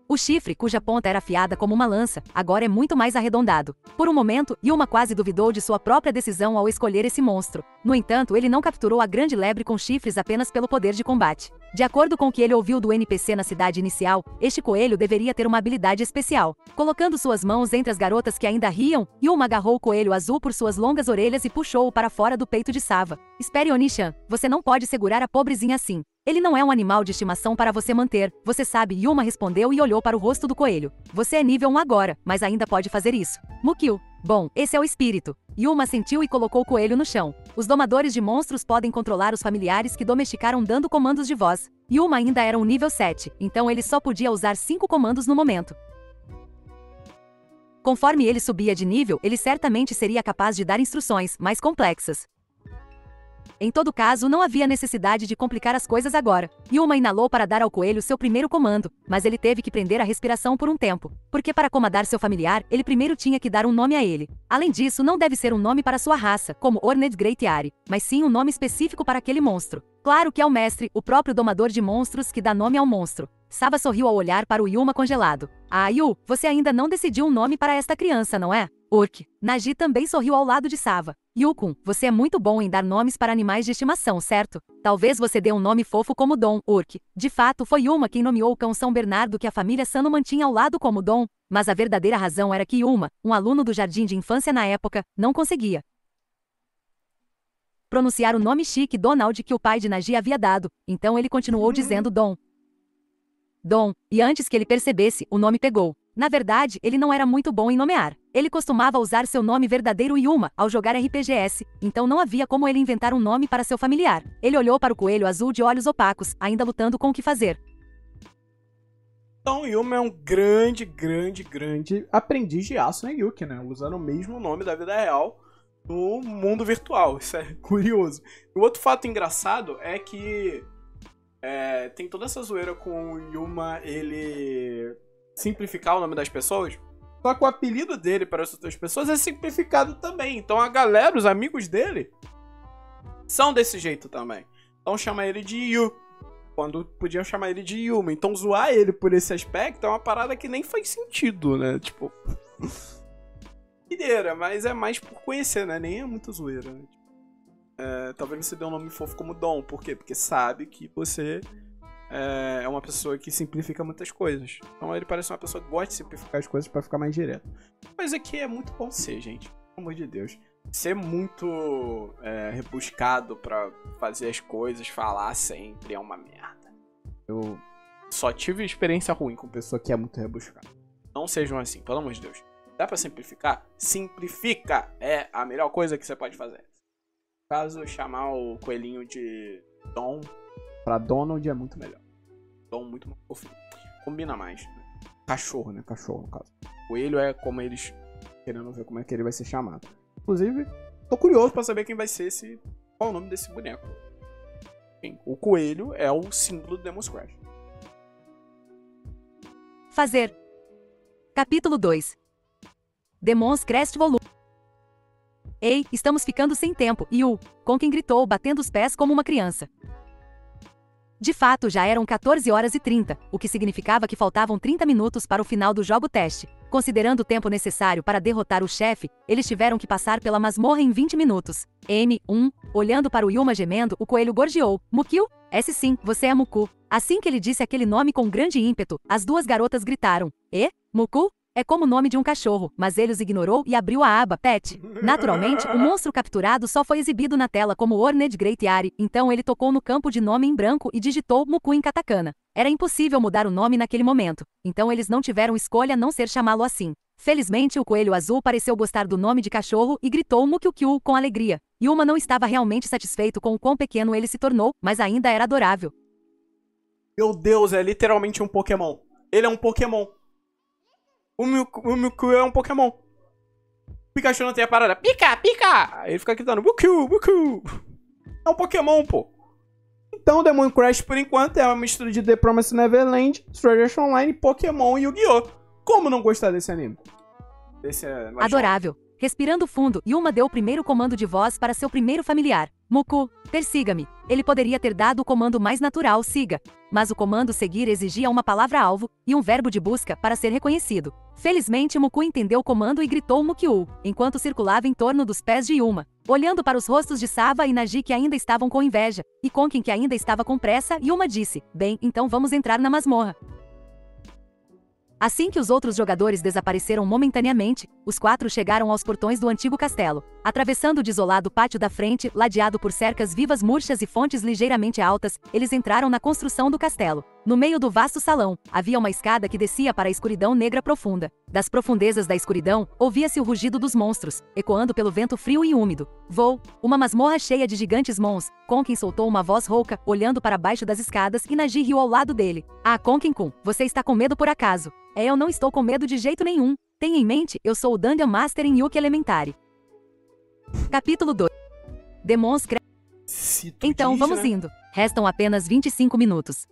O chifre, cuja ponta era afiada como uma lança, agora é muito mais arredondado. Por um momento, Yuma quase duvidou de sua própria decisão ao escolher esse monstro. No entanto, ele não capturou a grande lebre com chifres apenas pelo poder de combate. De acordo com o que ele ouviu do NPC na cidade inicial, este coelho deveria ter uma habilidade especial. Colocando suas mãos entre as garotas que ainda riam, Yuma agarrou o coelho azul por suas longas orelhas e puxou-o para fora do peito de Sava. "Espere, Oni-chan, você não pode segurar a pobrezinha assim. Ele não é um animal de estimação para você manter, você sabe." Yuma respondeu e olhou para o rosto do coelho. "Você é nível 1 agora, mas ainda pode fazer isso." Mukil. "Bom, esse é o espírito." Yuma sentiu e colocou o coelho no chão. Os domadores de monstros podem controlar os familiares que domesticaram dando comandos de voz. Yuma ainda era um nível 7, então ele só podia usar 5 comandos no momento. Conforme ele subia de nível, ele certamente seria capaz de dar instruções mais complexas. Em todo caso, não havia necessidade de complicar as coisas agora. Yuma inalou para dar ao coelho seu primeiro comando, mas ele teve que prender a respiração por um tempo, porque para comandar seu familiar, ele primeiro tinha que dar um nome a ele. Além disso, não deve ser um nome para sua raça, como Orned Great Ari, mas sim um nome específico para aquele monstro. Claro que é o mestre, o próprio domador de monstros, que dá nome ao monstro. Sava sorriu ao olhar para o Yuma congelado. "Ah, Yu, você ainda não decidiu um nome para esta criança, não é?" Urk. Naji também sorriu ao lado de Sava. "Yukun, você é muito bom em dar nomes para animais de estimação, certo? Talvez você dê um nome fofo como Dom, Urk." De fato, foi Yuma quem nomeou o cão São Bernardo que a família Sano mantinha ao lado como Dom, mas a verdadeira razão era que Yuma, um aluno do jardim de infância na época, não conseguia pronunciar o nome chique Donald que o pai de Naji havia dado, então ele continuou dizendo Dom. Dom, e antes que ele percebesse, o nome pegou. Na verdade, ele não era muito bom em nomear. Ele costumava usar seu nome verdadeiro Yuma ao jogar RPGs, então não havia como ele inventar um nome para seu familiar. Ele olhou para o coelho azul de olhos opacos, ainda lutando com o que fazer. Então, Yuma é um grande aprendiz de aço na Yuki, né? Usando o mesmo nome da vida real no mundo virtual. Isso é curioso. O outro fato engraçado é que tem toda essa zoeira com o Yuma ele simplificar o nome das pessoas. Só que o apelido dele para as outras pessoas é simplificado também. Então a galera, os amigos dele, são desse jeito também. Então chama ele de Yu, quando podiam chamar ele de Yuma. Então zoar ele por esse aspecto é uma parada que nem faz sentido, né? Tipo... Ideira, mas é mais por conhecer, né? Nem é muito zoeira, né? Talvez você dê um nome fofo como Dom. Por quê? Porque sabe que você é uma pessoa que simplifica muitas coisas. Então ele parece uma pessoa que gosta de simplificar as coisas pra ficar mais direto. Mas aqui é muito bom ser, gente. Pelo amor de Deus. Ser muito rebuscado pra fazer as coisas, falar sempre é uma merda. Eu só tive experiência ruim com pessoa que é muito rebuscada. Não sejam assim, pelo amor de Deus. Dá pra simplificar? Simplifica! É a melhor coisa que você pode fazer. Caso chamar o coelhinho de Dom pra Donald é muito melhor. Dom muito mais fofinho. Combina mais, né? Cachorro, né? Cachorro, no caso. Coelho é como eles... Querendo ver como é que ele vai ser chamado. Inclusive, tô curioso pra saber quem vai ser qual é o nome desse boneco. Enfim, o coelho é o símbolo do Demon's Crash. Fazer. Capítulo 2. Demon's Crest Volume. Ei, estamos ficando sem tempo, Yu, com quem gritou, batendo os pés como uma criança. De fato, já eram 14h30, o que significava que faltavam 30 minutos para o final do jogo teste. Considerando o tempo necessário para derrotar o chefe, eles tiveram que passar pela masmorra em 20 minutos. M1, olhando para o Yuma gemendo, o coelho gorjeou. Mukyu? Sim, você é Muku. Assim que ele disse aquele nome com grande ímpeto, as duas garotas gritaram. Muku? É como o nome de um cachorro, mas ele os ignorou e abriu a aba Pet. Naturalmente, o monstro capturado só foi exibido na tela como Orned Great Yari, então ele tocou no campo de nome em branco e digitou Muku em katakana. Era impossível mudar o nome naquele momento, então eles não tiveram escolha a não ser chamá-lo assim. Felizmente, o coelho azul pareceu gostar do nome de cachorro e gritou Mukyukyu com alegria. Yuma não estava realmente satisfeito com o quão pequeno ele se tornou, mas ainda era adorável. Meu Deus, é literalmente um Pokémon. Ele é um Pokémon. O Mewtwo é um Pokémon. O Pikachu não tem a parada. Pica, pica! Aí ele fica gritando Mewtwo, Mewtwo. É um Pokémon, pô. Então, Demon Crash, por enquanto, é uma mistura de The Promised Neverland, Sword Art Online, Pokémon e Yu-Gi-Oh! Como não gostar desse anime? Adorável. Respirando fundo, Yuma deu o primeiro comando de voz para seu primeiro familiar. Muku, persiga-me. Ele poderia ter dado o comando mais natural, siga. Mas o comando seguir exigia uma palavra-alvo e um verbo de busca para ser reconhecido. Felizmente, Muku entendeu o comando e gritou Mukyu, enquanto circulava em torno dos pés de Yuma. Olhando para os rostos de Sava e Naji que ainda estavam com inveja, e Konkin que ainda estava com pressa, Yuma disse, bem, então vamos entrar na masmorra. Assim que os outros jogadores desapareceram momentaneamente, os quatro chegaram aos portões do antigo castelo. Atravessando o desolado pátio da frente, ladeado por cercas vivas murchas e fontes ligeiramente altas, eles entraram na construção do castelo. No meio do vasto salão, havia uma escada que descia para a escuridão negra profunda. Das profundezas da escuridão, ouvia-se o rugido dos monstros, ecoando pelo vento frio e úmido. Vou! Uma masmorra cheia de gigantes mons. Konkin soltou uma voz rouca, olhando para baixo das escadas, e Naji riu ao lado dele. Ah, Konkin-kun, você está com medo por acaso? Eu não estou com medo de jeito nenhum. Tenha em mente, eu sou o Dungeon Master em Yuki Elementary. Capítulo 2. Demon's Crash. Então vamos indo. Restam apenas 25 minutos.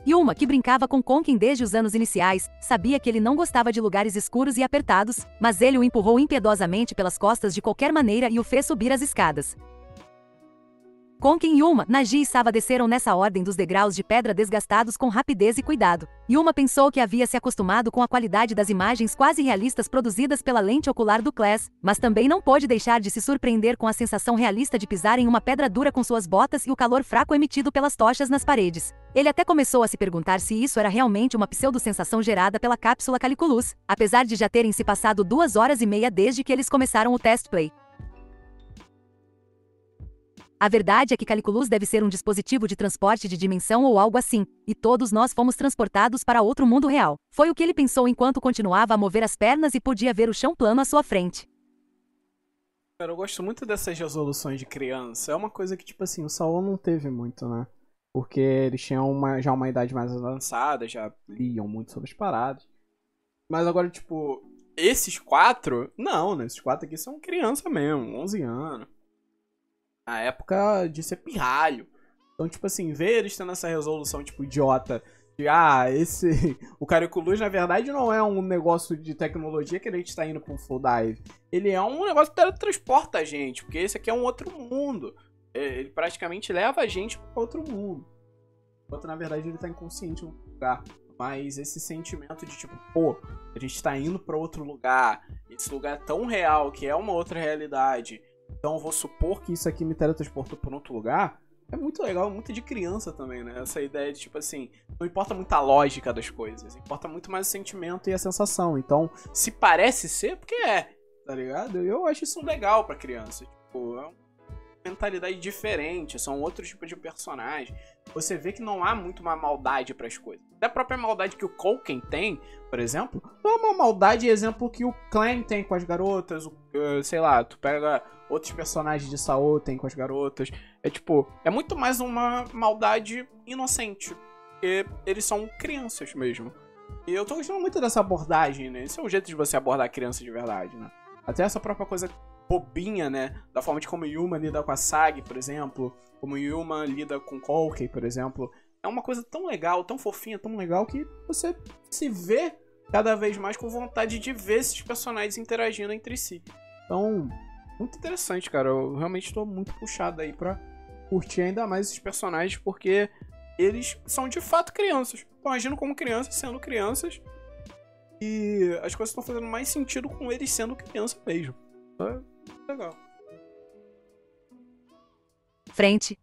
Yuma, que brincava com Konkin desde os anos iniciais, sabia que ele não gostava de lugares escuros e apertados, mas ele o empurrou impiedosamente pelas costas de qualquer maneira e o fez subir as escadas. Konkin, Yuma, Naji e Sava desceram nessa ordem dos degraus de pedra desgastados com rapidez e cuidado. Yuma pensou que havia se acostumado com a qualidade das imagens quase realistas produzidas pela lente ocular do Class, mas também não pôde deixar de se surpreender com a sensação realista de pisar em uma pedra dura com suas botas e o calor fraco emitido pelas tochas nas paredes. Ele até começou a se perguntar se isso era realmente uma pseudo-sensação gerada pela cápsula Caliculus, apesar de já terem se passado 2 horas e meia desde que eles começaram o test play. A verdade é que Caliculus deve ser um dispositivo de transporte de dimensão ou algo assim, e todos nós fomos transportados para outro mundo real. Foi o que ele pensou enquanto continuava a mover as pernas e podia ver o chão plano à sua frente. Cara, eu gosto muito dessas resoluções de criança. É uma coisa que, tipo assim, o Saul não teve muito, né? Porque eles tinham já uma idade mais avançada, já liam muito sobre as paradas. Mas agora, tipo, esses 4, não, né? Esses 4 aqui são criança mesmo, 11 anos. Na época de ser pirralho. Então, tipo assim, ver eles tendo essa resolução, tipo, idiota de, o Cariculus, na verdade, não é um negócio de tecnologia que a gente tá indo pra um full dive. Ele é um negócio que teletransporta a gente, porque esse aqui é um outro mundo. Ele praticamente leva a gente pra outro mundo. Enquanto, na verdade, ele tá inconsciente no lugar. Mas esse sentimento de, tipo, pô, a gente tá indo pra outro lugar. Esse lugar é tão real, que é uma outra realidade. Então eu vou supor que isso aqui me teletransportou pra outro lugar. É muito legal, muito de criança também, né? Essa ideia de, tipo assim, não importa muito a lógica das coisas, importa muito mais o sentimento e a sensação. Então, se parece ser, porque é, tá ligado? Eu acho isso legal pra criança. Tipo, é uma mentalidade diferente, são outros tipos de personagem. Você vê que não há muito uma maldade pras coisas. Até a própria maldade que o Kouken tem, por exemplo, não é uma maldade, exemplo, que o Clan tem com as garotas, sei lá, tu pega outros personagens de Saô tem com as garotas. É tipo, é muito mais uma maldade inocente. Porque eles são crianças mesmo. E eu tô gostando muito dessa abordagem, né? Esse é o jeito de você abordar a criança de verdade, né? Até essa própria coisa bobinha, né? Da forma de como Yuma lida com a Sagi, por exemplo. Como Yuma lida com Kouken, por exemplo. É uma coisa tão legal, tão fofinha, tão legal que você se vê cada vez mais com vontade de ver esses personagens interagindo entre si. Então, muito interessante, cara. Eu realmente tô muito puxado aí pra curtir ainda mais esses personagens, porque eles são de fato crianças. Estão agindo como crianças, sendo crianças. E as coisas estão fazendo mais sentido com eles sendo criança mesmo. É legal. Frente.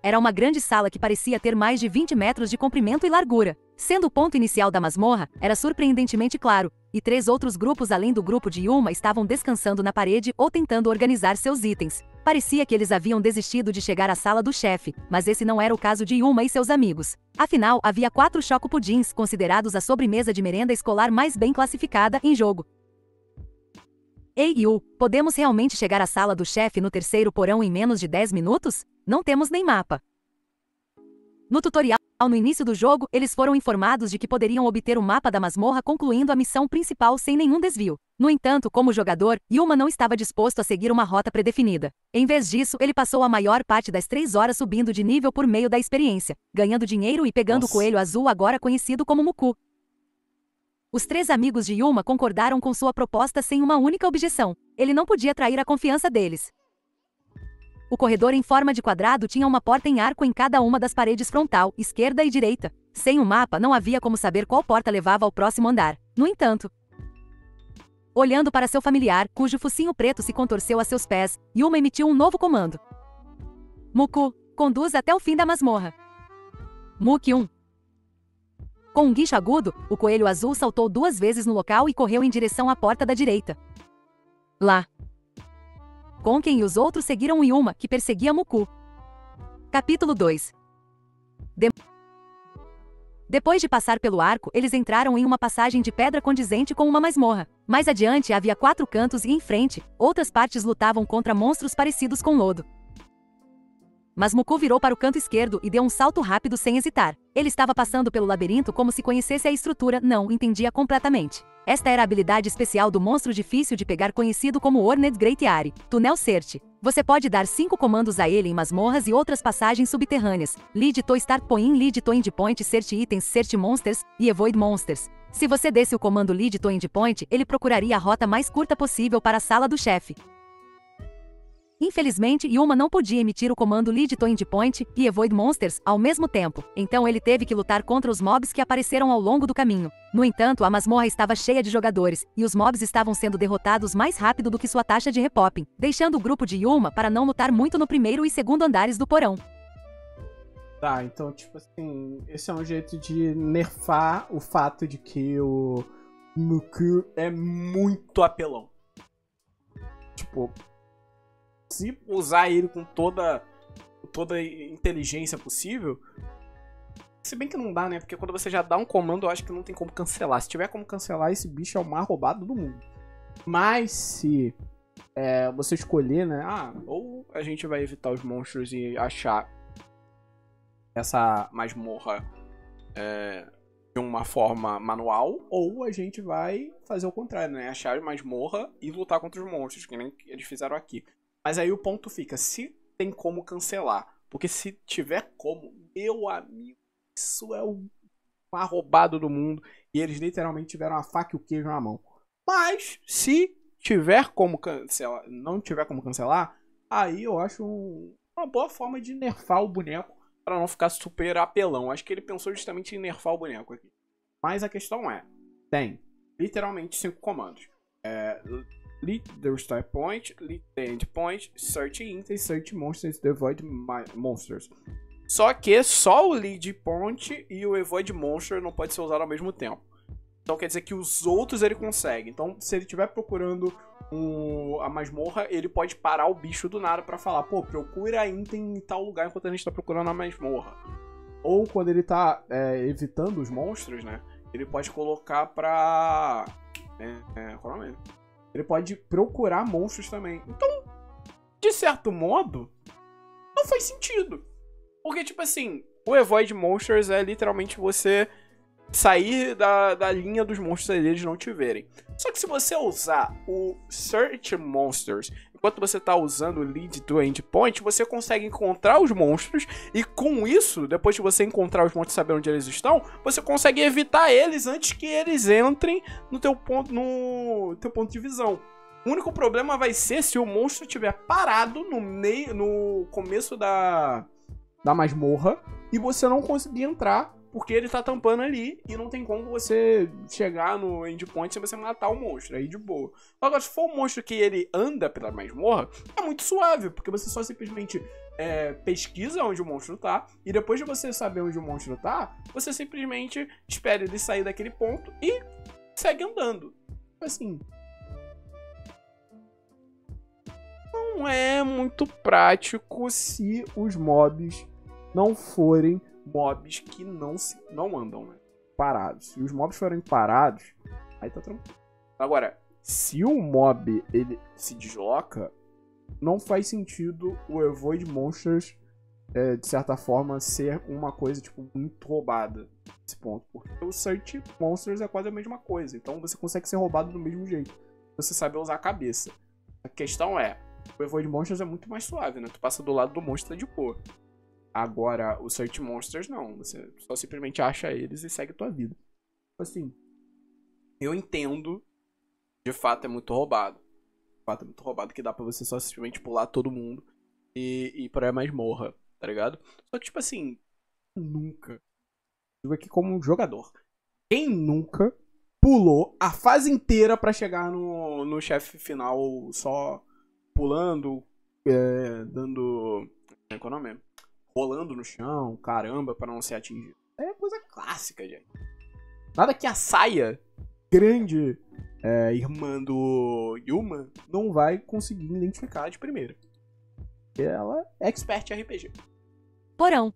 Era uma grande sala que parecia ter mais de 20 metros de comprimento e largura. Sendo o ponto inicial da masmorra, era surpreendentemente claro, e 3 outros grupos além do grupo de Yuma estavam descansando na parede ou tentando organizar seus itens. Parecia que eles haviam desistido de chegar à sala do chefe, mas esse não era o caso de Yuma e seus amigos. Afinal, havia 4 choco-pudins, considerados a sobremesa de merenda escolar mais bem classificada, em jogo. Ei, Yu, podemos realmente chegar à sala do chefe no terceiro porão em menos de 10 minutos? Não temos nem mapa. No tutorial, no início do jogo, eles foram informados de que poderiam obter o mapa da masmorra concluindo a missão principal sem nenhum desvio. No entanto, como jogador, Yuma não estava disposto a seguir uma rota predefinida. Em vez disso, ele passou a maior parte das 3 horas subindo de nível por meio da experiência, ganhando dinheiro e pegando o coelho azul agora conhecido como Muku. Os 3 amigos de Yuma concordaram com sua proposta sem uma única objeção. Ele não podia trair a confiança deles. O corredor em forma de quadrado tinha uma porta em arco em cada uma das paredes frontal, esquerda e direita. Sem o mapa, não havia como saber qual porta levava ao próximo andar. No entanto, olhando para seu familiar, cujo focinho preto se contorceu a seus pés, Yuma emitiu um novo comando. Muku, conduz até o fim da masmorra. Muki 1. Com um guincho agudo, o coelho azul saltou 2 vezes no local e correu em direção à porta da direita. Lá. Kouken e os outros seguiram Yuma, que perseguia Muku. Capítulo 2. Depois de passar pelo arco, eles entraram em uma passagem de pedra condizente com uma masmorra. Mais adiante havia 4 cantos e em frente, outras partes lutavam contra monstros parecidos com lodo. Mas Muku virou para o canto esquerdo e deu um salto rápido sem hesitar. Ele estava passando pelo labirinto como se conhecesse a estrutura, não entendia completamente. Esta era a habilidade especial do monstro difícil de pegar conhecido como Orned Great Ari, Túnel Search. Você pode dar 5 comandos a ele em masmorras e outras passagens subterrâneas. Lead to Start Point, Lead to Endpoint, Search Items, Search Monsters e Avoid Monsters. Se você desse o comando Lead to Endpoint, ele procuraria a rota mais curta possível para a sala do chefe. Infelizmente, Yuma não podia emitir o comando Lead to Endpoint e Avoid Monsters ao mesmo tempo, então ele teve que lutar contra os mobs que apareceram ao longo do caminho. No entanto, a masmorra estava cheia de jogadores, e os mobs estavam sendo derrotados mais rápido do que sua taxa de repopping, deixando o grupo de Yuma para não lutar muito no primeiro e segundo andares do porão. Tá, então, tipo assim, esse é um jeito de nerfar o fato de que o Muku é muito apelão. Tipo, se usar ele com toda a inteligência possível... Se bem que não dá, né? Porque quando você já dá um comando, eu acho que não tem como cancelar. Se tiver como cancelar, esse bicho é o mais roubado do mundo. Mas se você escolher, né? Ou a gente vai evitar os monstros e achar essa masmorra de uma forma manual, ou a gente vai fazer o contrário, né? Achar a masmorra e lutar contra os monstros, que nem eles fizeram aqui. Mas aí o ponto fica, se tem como cancelar. Porque se tiver como, meu amigo, isso é o mais roubado do mundo. E eles literalmente tiveram a faca e o queijo na mão. Mas, se tiver como cancelar, não tiver como cancelar, aí eu acho uma boa forma de nerfar o boneco para não ficar super apelão. Acho que ele pensou justamente em nerfar o boneco aqui. Mas a questão tem literalmente 5 comandos. Lead the Restart Point, Lead the End Point, Search Int, Search Monsters, Devoid Monsters. Só que só o Lead Point e o Avoid Monster não pode ser usado ao mesmo tempo. Então quer dizer que os outros ele consegue. Então se ele estiver procurando a masmorra, ele pode parar o bicho do nada pra falar, pô, procura item em tal lugar enquanto a gente tá procurando a masmorra. Ou quando ele tá evitando os monstros, né, ele pode colocar pra... qual é o nome? Ele pode procurar monstros também. Então, de certo modo, não faz sentido. Porque, tipo assim, o Avoid Monsters é literalmente você sair da linha dos monstros e eles não te verem. Só que se você usar o Search Monsters, enquanto você tá usando o Lead to Endpoint, você consegue encontrar os monstros e com isso, depois de você encontrar os monstros e saber onde eles estão, você consegue evitar eles antes que eles entrem no teu ponto de visão. O único problema vai ser se o monstro estiver parado no começo da masmorra e você não conseguir entrar porque ele tá tampando ali e não tem como você chegar no endpoint sem você matar o monstro, aí de boa. Agora, se for um monstro que ele anda pela masmorra, é muito suave, porque você só simplesmente pesquisa onde o monstro tá e depois de você saber onde o monstro tá, você simplesmente espera ele sair daquele ponto e segue andando. Assim, não é muito prático se os mobs não forem mobs que não andam, né? Parados. Se os mobs forem parados, aí tá tranquilo. Agora, se o mob ele se desloca, não faz sentido o Avoid Monsters, de certa forma, ser uma coisa tipo muito roubada nesse ponto. Porque o Search Monsters é quase a mesma coisa. Então você consegue ser roubado do mesmo jeito. Você sabe usar a cabeça. A questão o Avoid Monsters é muito mais suave, né? Tu passa do lado do monstro de boa. Agora, o Search Monsters não. Você só simplesmente acha eles e segue tua vida. Assim, eu entendo. De fato é muito roubado. De fato é muito roubado que dá pra você só simplesmente pular todo mundo e ir pra masmorra, tá ligado? Só que, tipo assim, nunca. Digo aqui como um jogador. Quem nunca pulou a fase inteira pra chegar no chefe final só pulando, dando... Qual é o nome? Rolando no chão, caramba, pra não ser atingido. É coisa clássica, gente. Nada que a Saia, grande irmã do Yuma, não vai conseguir identificar de primeira. Ela é expert em RPG. Porão.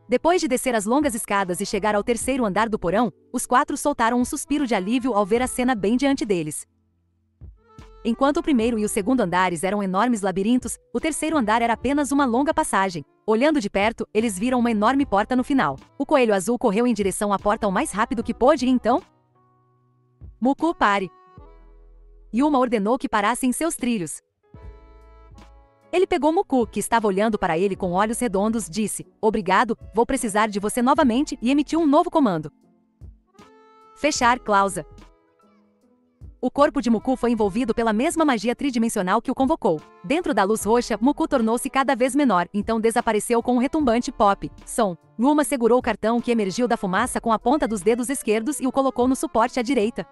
Depois de descer as longas escadas e chegar ao terceiro andar do porão, os 4 soltaram um suspiro de alívio ao ver a cena bem diante deles. Enquanto o primeiro e o segundo andares eram enormes labirintos, o terceiro andar era apenas uma longa passagem. Olhando de perto, eles viram uma enorme porta no final. O coelho azul correu em direção à porta o mais rápido que pôde e então... Muku, pare! Yuma ordenou que parasse em seus trilhos. Ele pegou Muku, que estava olhando para ele com olhos redondos, disse, obrigado, vou precisar de você novamente, e emitiu um novo comando. Fechar cláusula. O corpo de Muku foi envolvido pela mesma magia tridimensional que o convocou. Dentro da luz roxa, Muku tornou-se cada vez menor, então desapareceu com um retumbante pop. Som. Yuma segurou o cartão que emergiu da fumaça com a ponta dos dedos esquerdos e o colocou no suporte à direita.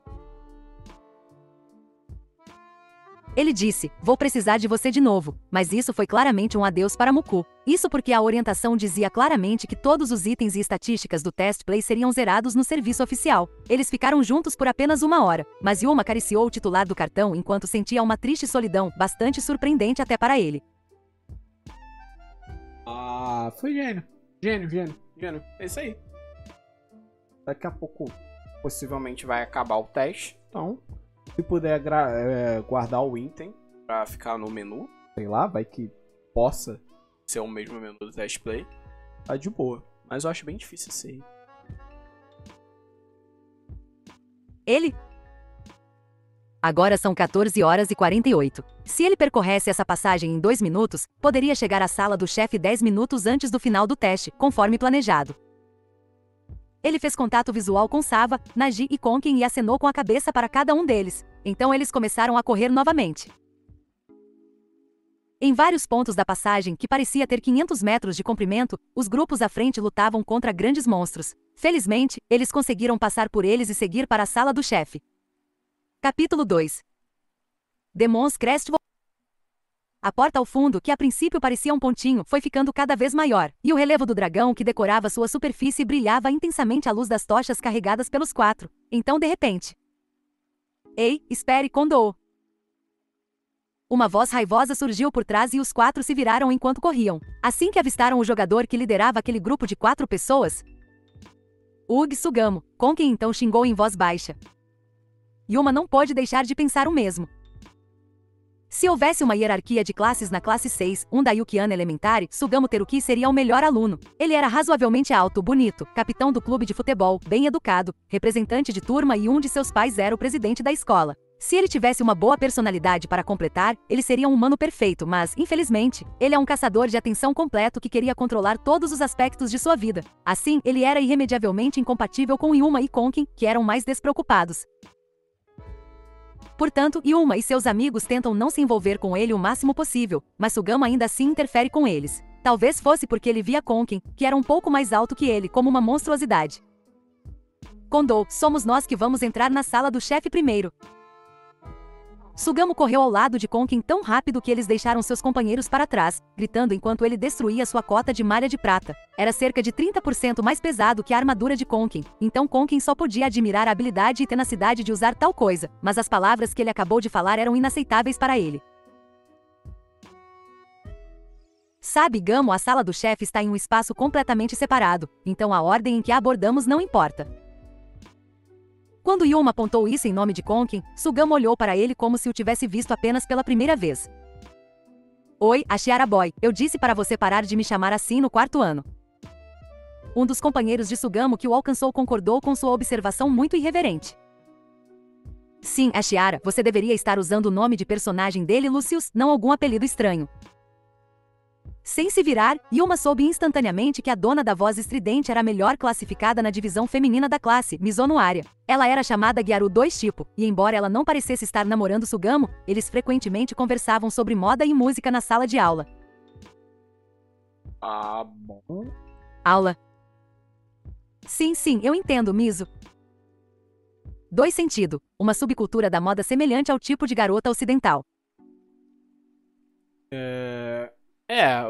Ele disse, vou precisar de você de novo, mas isso foi claramente um adeus para Muku. Isso porque a orientação dizia claramente que todos os itens e estatísticas do test play seriam zerados no serviço oficial. Eles ficaram juntos por apenas 1 hora, mas Yuma acariciou o titular do cartão enquanto sentia uma triste solidão, bastante surpreendente até para ele. Ah, foi gênio. Gênio. É isso aí. Daqui a pouco, possivelmente, vai acabar o teste. Então, se puder guardar o item pra ficar no menu, sei lá, vai que possa ser o mesmo menu do test play, tá de boa. Mas eu acho bem difícil isso aí. Agora são 14h48. Se ele percorresse essa passagem em 2 minutos, poderia chegar à sala do chefe 10 minutos antes do final do teste, conforme planejado. Ele fez contato visual com Sava, Naji e Konkin e acenou com a cabeça para cada um deles. Então eles começaram a correr novamente. Em vários pontos da passagem, que parecia ter 500 metros de comprimento, os grupos à frente lutavam contra grandes monstros. Felizmente, eles conseguiram passar por eles e seguir para a sala do chefe. Capítulo 2. Demons Crest. A porta ao fundo, que a princípio parecia um pontinho, foi ficando cada vez maior, e o relevo do dragão que decorava sua superfície brilhava intensamente à luz das tochas carregadas pelos 4. Então, de repente... Ei, espere, Kondo! Uma voz raivosa surgiu por trás e os 4 se viraram enquanto corriam. Assim que avistaram o jogador que liderava aquele grupo de 4 pessoas... Ug Sugamo, Konkin então xingou em voz baixa. Yuma não pôde deixar de pensar o mesmo. Se houvesse uma hierarquia de classes na classe 6, da Yukiana Elementary, Sugamo Teruki seria o melhor aluno. Ele era razoavelmente alto, bonito, capitão do clube de futebol, bem educado, representante de turma e um de seus pais era o presidente da escola. Se ele tivesse uma boa personalidade para completar, ele seria um humano perfeito, mas, infelizmente, ele é um caçador de atenção completo que queria controlar todos os aspectos de sua vida. Assim, ele era irremediavelmente incompatível com Yuma e Konkin, que eram mais despreocupados. Portanto, Yuma e seus amigos tentam não se envolver com ele o máximo possível, mas Sugamo ainda assim interfere com eles. Talvez fosse porque ele via Konkin, que era um pouco mais alto que ele, como uma monstruosidade. Kondo, somos nós que vamos entrar na sala do chefe primeiro. Sugamo correu ao lado de Konkin tão rápido que eles deixaram seus companheiros para trás, gritando enquanto ele destruía sua cota de malha de prata. Era cerca de 30% mais pesado que a armadura de Konkin, então Konkin só podia admirar a habilidade e tenacidade de usar tal coisa, mas as palavras que ele acabou de falar eram inaceitáveis para ele. Sabe, Gamo, a sala do chefe está em um espaço completamente separado, então a ordem em que a abordamos não importa. Quando Yuma apontou isso em nome de Konkin, Sugamo olhou para ele como se o tivesse visto apenas pela primeira vez. Oi, Ashiara Boy, eu disse para você parar de me chamar assim no 4º ano. Um dos companheiros de Sugamo que o alcançou concordou com sua observação muito irreverente. Sim, Ashiara, você deveria estar usando o nome de personagem dele, Lucius, não algum apelido estranho. Sem se virar, Yuma soube instantaneamente que a dona da voz estridente era a melhor classificada na divisão feminina da classe, Mizono Area. Ela era chamada Gyaru 2 tipo, e embora ela não parecesse estar namorando Sugamo, eles frequentemente conversavam sobre moda e música na sala de aula. Ah, bom. Aula. Sim, eu entendo, Mizo. 2 sentido, uma subcultura da moda semelhante ao tipo de garota ocidental.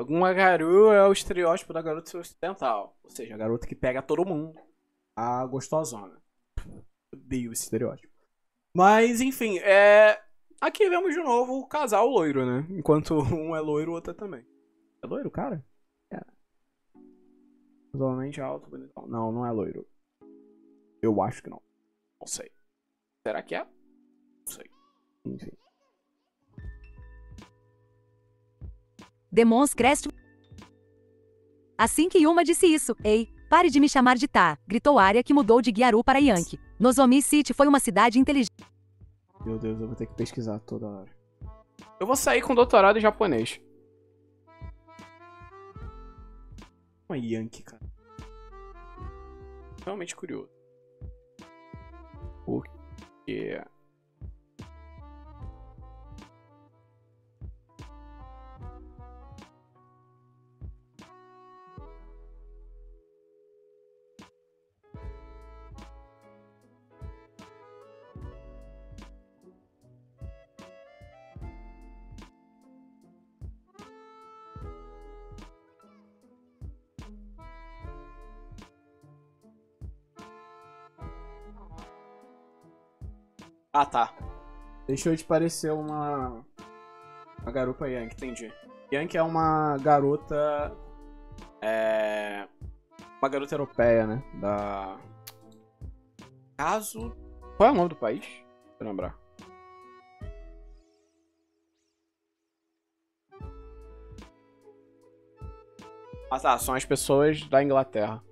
Uma garu é o estereótipo da garota ocidental. Ou seja, a garota que pega todo mundo. A gostosona. Odeio esse estereótipo. Mas, enfim, aqui vemos de novo o casal loiro, né? Enquanto um é loiro, o outro também. É loiro, cara? É. Visualmente alto, bonitão. Não, não é loiro. Eu acho que não. Não sei. Será que é? Não sei. Enfim. Demons Crest. Assim que Yuma disse isso, ei, pare de me chamar de Ta, gritou Arya que mudou de Gyaru para Yankee. Nozomi City foi uma cidade inteligente. Meu Deus, eu vou ter que pesquisar toda hora. Eu vou sair com doutorado em japonês. Uma Yankee, cara. Realmente curioso. Por quê? Ah, tá. Deixou de parecer uma garupa Yankee, entendi. Yankee é uma garota... uma garota europeia, né? Caso... Qual é o nome do país? Deixa eu lembrar. Ah, tá. São as pessoas da Inglaterra.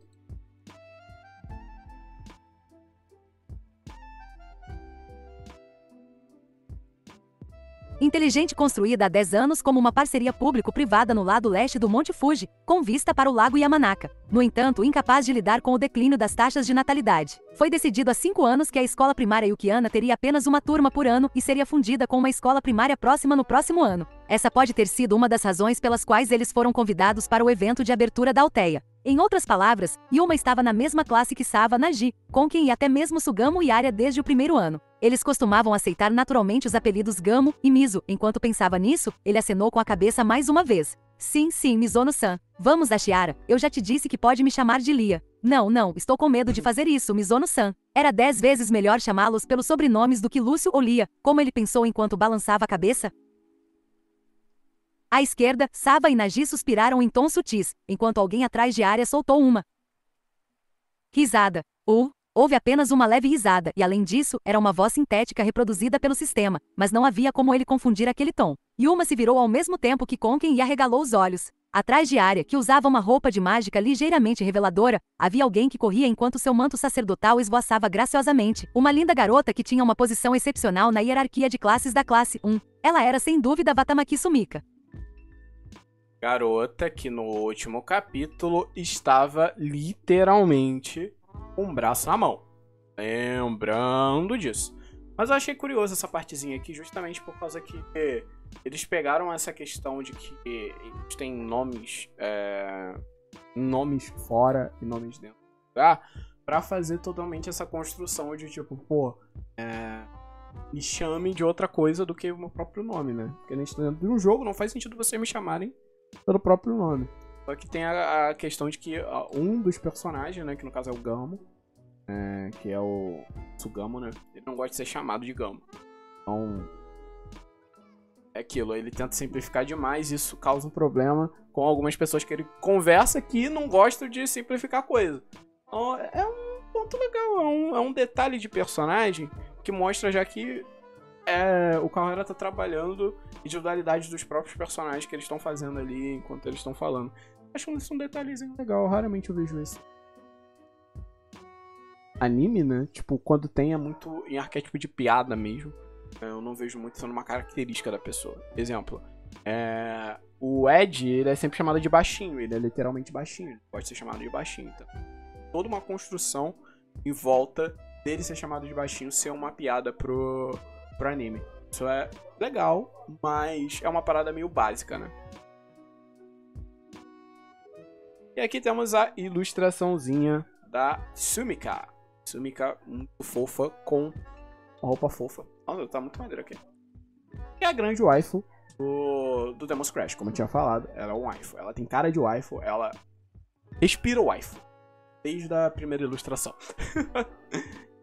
Inteligente, construída há 10 anos como uma parceria público-privada no lado leste do Monte Fuji, com vista para o lago Yamanaka. No entanto, incapaz de lidar com o declínio das taxas de natalidade. Foi decidido há 5 anos que a escola primária Yukiana teria apenas uma turma por ano e seria fundida com uma escola primária próxima no próximo ano. Essa pode ter sido uma das razões pelas quais eles foram convidados para o evento de abertura da aldeia. Em outras palavras, Yuma estava na mesma classe que Sava, Naji, Konkin e até mesmo Sugamo e Arya desde o primeiro ano. Eles costumavam aceitar naturalmente os apelidos Gamo e Mizo. Enquanto pensava nisso, ele acenou com a cabeça mais uma vez. Sim, Mizono-san. Vamos, Ashiara, eu já te disse que pode me chamar de Lia. Não, estou com medo de fazer isso, Mizono-san. Era 10 vezes melhor chamá-los pelos sobrenomes do que Lúcio ou Lia, como ele pensou enquanto balançava a cabeça. À esquerda, Sava e Naji suspiraram em tons sutis, enquanto alguém atrás de Arya soltou uma risada. Houve apenas uma leve risada, e além disso, era uma voz sintética reproduzida pelo sistema, mas não havia como ele confundir aquele tom. Yuma se virou ao mesmo tempo que Konkin e arregalou os olhos. Atrás de Arya, que usava uma roupa de mágica ligeiramente reveladora, havia alguém que corria enquanto seu manto sacerdotal esvoaçava graciosamente. Uma linda garota que tinha uma posição excepcional na hierarquia de classes da classe 1. Ela era sem dúvida Vatamaki Sumika. Garota que no último capítulo estava literalmente com o braço na mão. Lembrando disso. Mas eu achei curioso essa partezinha aqui, justamente por causa que eles pegaram essa questão de que eles têm nomes fora e nomes dentro do lugar, pra fazer totalmente essa construção de tipo, me chame de outra coisa do que o meu próprio nome, né? Porque a gente tá dentro de um jogo, não faz sentido vocês me chamarem pelo próprio nome. Só que tem a questão de que um dos personagens, né, que no caso é o Gamo, que é o Sugamo, né, ele não gosta de ser chamado de Gamo. Então, é aquilo, ele tenta simplificar demais e isso causa um problema com algumas pessoas que ele conversa que não gostam de simplificar a coisa. Então, é um ponto legal, é um detalhe de personagem que mostra já que o Kawahara tá trabalhando individualidade dos próprios personagens que eles estão fazendo ali enquanto eles estão falando. Acho isso um detalhezinho legal, raramente eu vejo isso. Anime, né? Tipo, quando tem é muito em arquétipo de piada mesmo. Eu não vejo muito sendo uma característica da pessoa. Exemplo, o Ed, ele é sempre chamado de baixinho, ele é literalmente baixinho, ele pode ser chamado de baixinho. Então, toda uma construção em volta dele ser chamado de baixinho ser uma piada pro anime. Isso é legal, mas é uma parada meio básica, né? E aqui temos a ilustraçãozinha da Sumika. Sumika muito fofa com uma roupa fofa. Nossa, tá muito maneiro aqui. E a grande waifu do Demon's Crash, como eu tinha falado, ela é um waifu. Ela tem cara de waifu, ela respira waifu. Desde a primeira ilustração.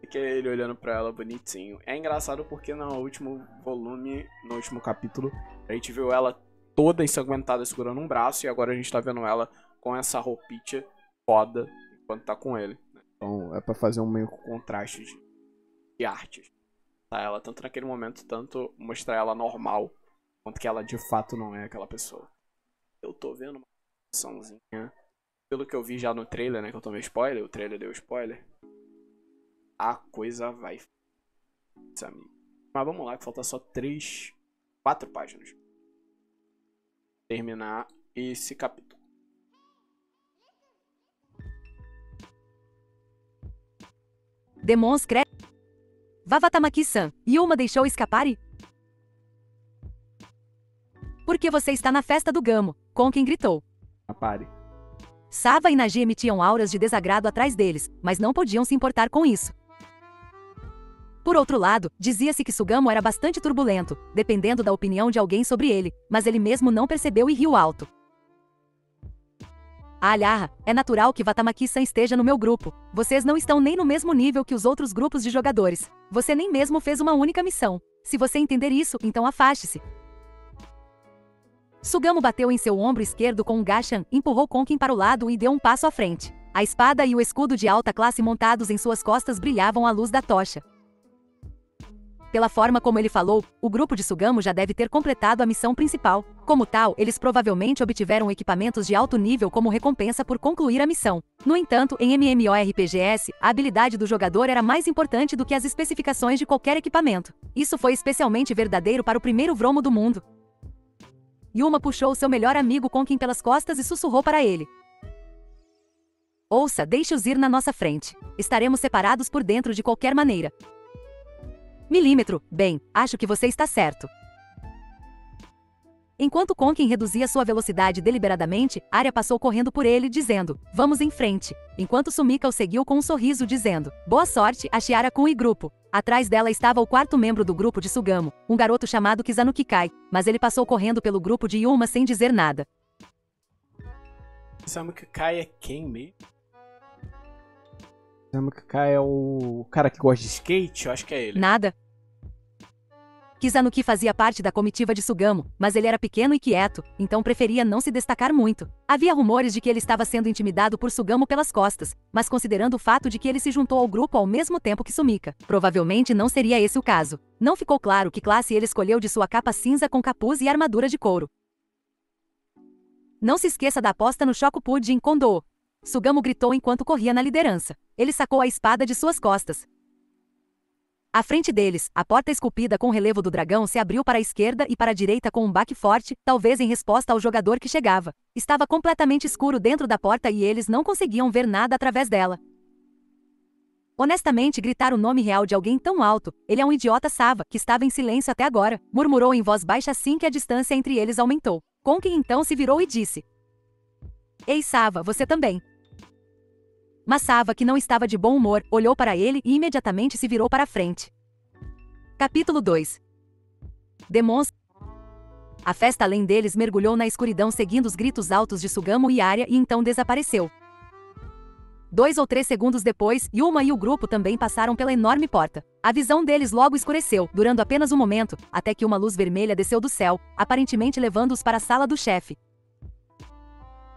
Que é ele olhando pra ela bonitinho. É engraçado porque no último volume, no último capítulo, a gente viu ela toda ensanguentada segurando um braço e agora a gente tá vendo ela com essa roupinha foda enquanto tá com ele. Então é pra fazer um meio contraste de artes. Tá ela tanto naquele momento, tanto mostrar ela normal, quanto que ela de fato não é aquela pessoa. Eu tô vendo uma açãozinha. Pelo que eu vi já no trailer, né, que eu tomei spoiler, o trailer deu spoiler. A coisa vai, amigo. Mas vamos lá, que falta só 4 páginas. Terminar esse capítulo. Demon's Crash. Vatamaki-san, Yuma deixou escapar e... Por que você está na festa do Gamo? Konkin gritou. Pare. Sava e Naji emitiam auras de desagrado atrás deles, mas não podiam se importar com isso. Por outro lado, dizia-se que Sugamo era bastante turbulento, dependendo da opinião de alguém sobre ele, mas ele mesmo não percebeu e riu alto. Ah, Alharra, é natural que Vatamaki-san esteja no meu grupo. Vocês não estão nem no mesmo nível que os outros grupos de jogadores. Você nem mesmo fez uma única missão. Se você entender isso, então afaste-se. Sugamo bateu em seu ombro esquerdo com um Gashan, empurrou Konkin para o lado e deu um passo à frente. A espada e o escudo de alta classe montados em suas costas brilhavam à luz da tocha. Pela forma como ele falou, o grupo de Sugamo já deve ter completado a missão principal. Como tal, eles provavelmente obtiveram equipamentos de alto nível como recompensa por concluir a missão. No entanto, em MMORPGs, a habilidade do jogador era mais importante do que as especificações de qualquer equipamento. Isso foi especialmente verdadeiro para o primeiro Vromo do mundo. Yuma puxou seu melhor amigo Konkin pelas costas e sussurrou para ele. Ouça, deixe-os ir na nossa frente. Estaremos separados por dentro de qualquer maneira. Milímetro, bem, acho que você está certo. Enquanto Konkin reduzia sua velocidade deliberadamente, Arya passou correndo por ele, dizendo, vamos em frente. Enquanto Sumika o seguiu com um sorriso, dizendo, boa sorte, Ashiara-kun e grupo. Atrás dela estava o quarto membro do grupo de Sugamo, um garoto chamado Kizanuki Kai, mas ele passou correndo pelo grupo de Yuma sem dizer nada. Kizanuki Kai é quem mesmo? Kizanuki Kai é o cara que gosta de skate? Eu acho que é ele. Nada. Kizanuki fazia parte da comitiva de Sugamo, mas ele era pequeno e quieto, então preferia não se destacar muito. Havia rumores de que ele estava sendo intimidado por Sugamo pelas costas, mas considerando o fato de que ele se juntou ao grupo ao mesmo tempo que Sumika, provavelmente não seria esse o caso. Não ficou claro que classe ele escolheu de sua capa cinza com capuz e armadura de couro. Não se esqueça da aposta no Shokupujin Kondo. Sugamo gritou enquanto corria na liderança. Ele sacou a espada de suas costas. À frente deles, a porta esculpida com o relevo do dragão se abriu para a esquerda e para a direita com um baque forte, talvez em resposta ao jogador que chegava. Estava completamente escuro dentro da porta e eles não conseguiam ver nada através dela. Honestamente, gritar o nome real de alguém tão alto, ele é um idiota Sava, que estava em silêncio até agora, murmurou em voz baixa assim que a distância entre eles aumentou. Konkin então se virou e disse: Ei Sava, você também. Mas Sava, que não estava de bom humor, olhou para ele e imediatamente se virou para a frente. Capítulo 2. Demons. A festa além deles mergulhou na escuridão seguindo os gritos altos de Sugamo e Arya e então desapareceu. 2 ou 3 segundos depois, Yuma e o grupo também passaram pela enorme porta. A visão deles logo escureceu, durando apenas um momento, até que uma luz vermelha desceu do céu, aparentemente levando-os para a sala do chefe.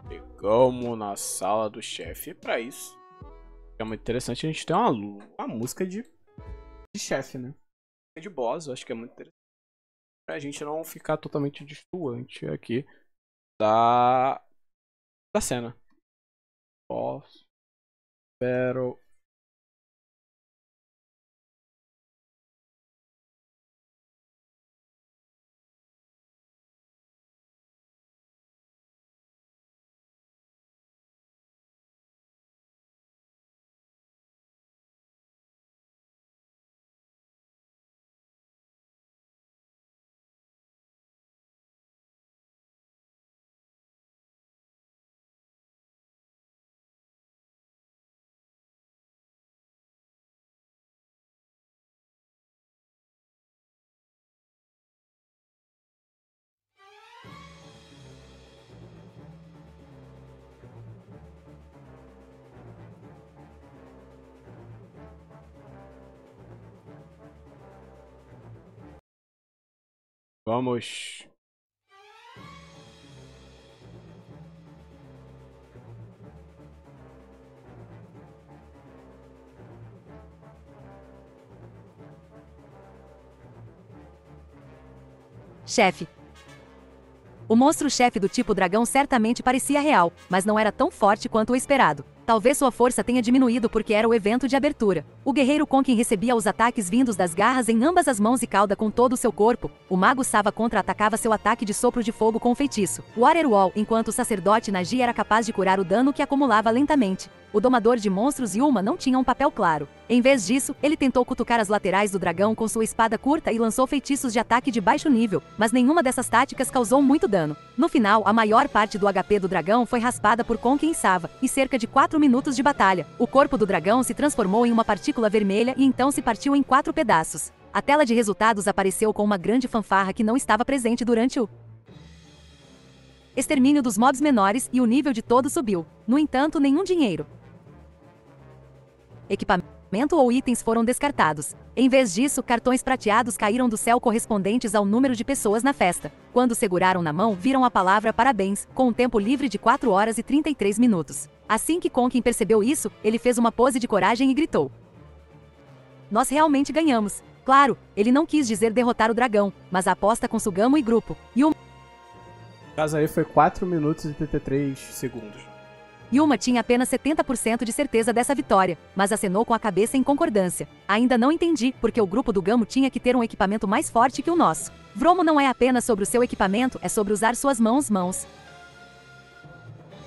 Chegamos na sala do chefe. E pra isso, é muito interessante a gente ter uma música de chefe, né? De boss, eu acho que é muito interessante. Pra gente não ficar totalmente distoante aqui da cena. Boss. Battle. Vamos. Chefe. O monstro-chefe do tipo dragão certamente parecia real, mas não era tão forte quanto o esperado. Talvez sua força tenha diminuído porque era o evento de abertura. O guerreiro Konkin recebia os ataques vindos das garras em ambas as mãos e cauda com todo o seu corpo. O mago Sava contra-atacava seu ataque de sopro de fogo com feitiço. Waterwall, enquanto o sacerdote Nagi era capaz de curar o dano que acumulava lentamente. O domador de monstros Yuma não tinha um papel claro. Em vez disso, ele tentou cutucar as laterais do dragão com sua espada curta e lançou feitiços de ataque de baixo nível, mas nenhuma dessas táticas causou muito dano. No final, a maior parte do HP do dragão foi raspada por Konkin e Sava, e cerca de 4 minutos de batalha. O corpo do dragão se transformou em uma partícula vermelha e então se partiu em 4 pedaços. A tela de resultados apareceu com uma grande fanfarra que não estava presente durante o extermínio dos mobs menores e o nível de todos subiu. No entanto, nenhum dinheiro, equipamento ou itens foram descartados. Em vez disso, cartões prateados caíram do céu correspondentes ao número de pessoas na festa. Quando seguraram na mão, viram a palavra parabéns, com um tempo livre de 4 horas e 33 minutos. Assim que Conkin percebeu isso, ele fez uma pose de coragem e gritou: "Nós realmente ganhamos." Claro, ele não quis dizer derrotar o dragão, mas a aposta com Sugamo e grupo. No caso aí foi 4 minutos e 33 segundos. Yuma tinha apenas 70% de certeza dessa vitória, mas acenou com a cabeça em concordância. Ainda não entendi porque o grupo do Gamo tinha que ter um equipamento mais forte que o nosso. Vromo não é apenas sobre o seu equipamento, é sobre usar suas mãos.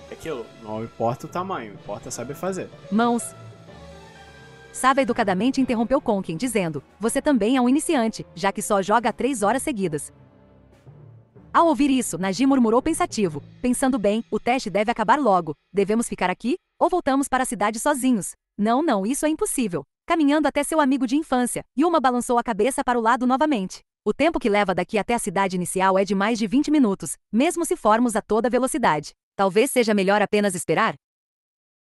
Aquilo, não importa o tamanho, importa saber fazer. Mãos. Sava educadamente interrompeu Conkin, dizendo: "Você também é um iniciante, já que só joga há 3 horas seguidas." Ao ouvir isso, Naji murmurou pensativo: "Pensando bem, o teste deve acabar logo. Devemos ficar aqui? Ou voltamos para a cidade sozinhos?" Não, isso é impossível." Caminhando até seu amigo de infância, Yuma balançou a cabeça para o lado novamente. "O tempo que leva daqui até a cidade inicial é de mais de 20 minutos, mesmo se formos a toda velocidade. Talvez seja melhor apenas esperar?"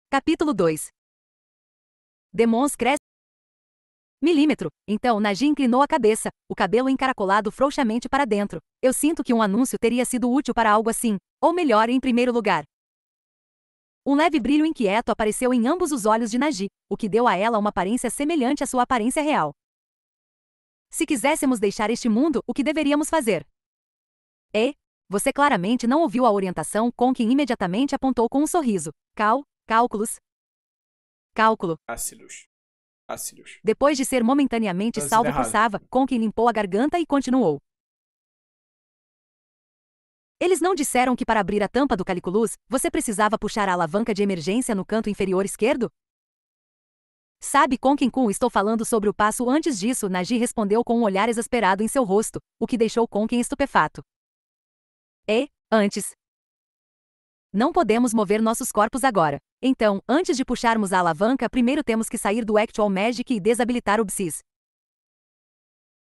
Capítulo 2. Demons cresce milímetro. Então Naji inclinou a cabeça, o cabelo encaracolado frouxamente para dentro. "Eu sinto que um anúncio teria sido útil para algo assim. Ou melhor, em primeiro lugar." Um leve brilho inquieto apareceu em ambos os olhos de Naji, o que deu a ela uma aparência semelhante à sua aparência real. "Se quiséssemos deixar este mundo, o que deveríamos fazer?" Você claramente não ouviu a orientação. Conkin imediatamente apontou com um sorriso. Cálculo. Ácidos. Depois de ser momentaneamente salvo por Sava, Conkin limpou a garganta e continuou: "Eles não disseram que para abrir a tampa do Caliculus, você precisava puxar a alavanca de emergência no canto inferior esquerdo?" "Sabe, Conkin-kun, estou falando sobre o passo antes disso." Naji respondeu com um olhar exasperado em seu rosto, o que deixou Conkin estupefato. Antes. Não podemos mover nossos corpos agora. Então, antes de puxarmos a alavanca, primeiro temos que sair do Actual Magic e desabilitar o Bsis."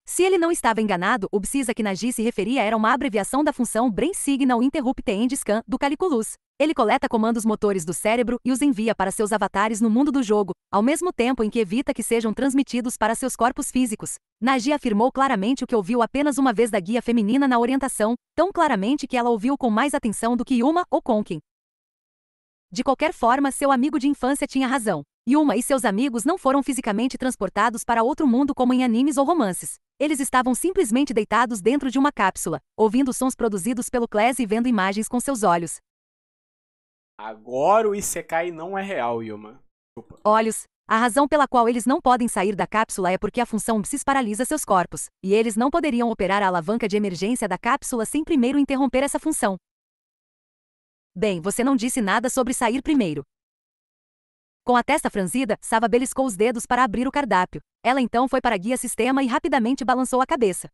Se ele não estava enganado, o Bsis a que Naji se referia era uma abreviação da função Brain Signal Interrupt End Scan do Caliculus. Ele coleta comandos motores do cérebro e os envia para seus avatares no mundo do jogo, ao mesmo tempo em que evita que sejam transmitidos para seus corpos físicos. Naji afirmou claramente o que ouviu apenas uma vez da guia feminina na orientação, tão claramente que ela ouviu com mais atenção do que Yuma ou Conkin. De qualquer forma, seu amigo de infância tinha razão. Yuma e seus amigos não foram fisicamente transportados para outro mundo como em animes ou romances. Eles estavam simplesmente deitados dentro de uma cápsula, ouvindo sons produzidos pelo Class e vendo imagens com seus olhos. Agora o Isekai não é real, Yuma. Olhos. A razão pela qual eles não podem sair da cápsula é porque a função Bsis paralisa seus corpos, e eles não poderiam operar a alavanca de emergência da cápsula sem primeiro interromper essa função. Bem, você não disse nada sobre sair primeiro. Com a testa franzida, Sava beliscou os dedos para abrir o cardápio. Ela então foi para a guia sistema e rapidamente balançou a cabeça.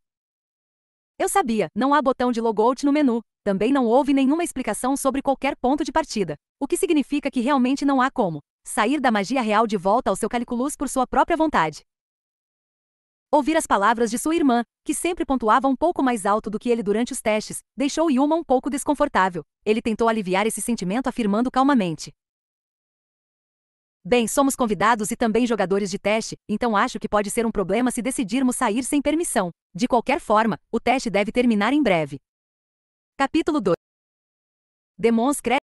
"Eu sabia, não há botão de logout no menu. Também não houve nenhuma explicação sobre qualquer ponto de partida. O que significa que realmente não há como sair da magia real de volta ao seu Caliculus por sua própria vontade." Ouvir as palavras de sua irmã, que sempre pontuava um pouco mais alto do que ele durante os testes, deixou Yuma um pouco desconfortável. Ele tentou aliviar esse sentimento afirmando calmamente: "Bem, somos convidados e também jogadores de teste, então acho que pode ser um problema se decidirmos sair sem permissão. De qualquer forma, o teste deve terminar em breve." Capítulo 2. Demons cresce.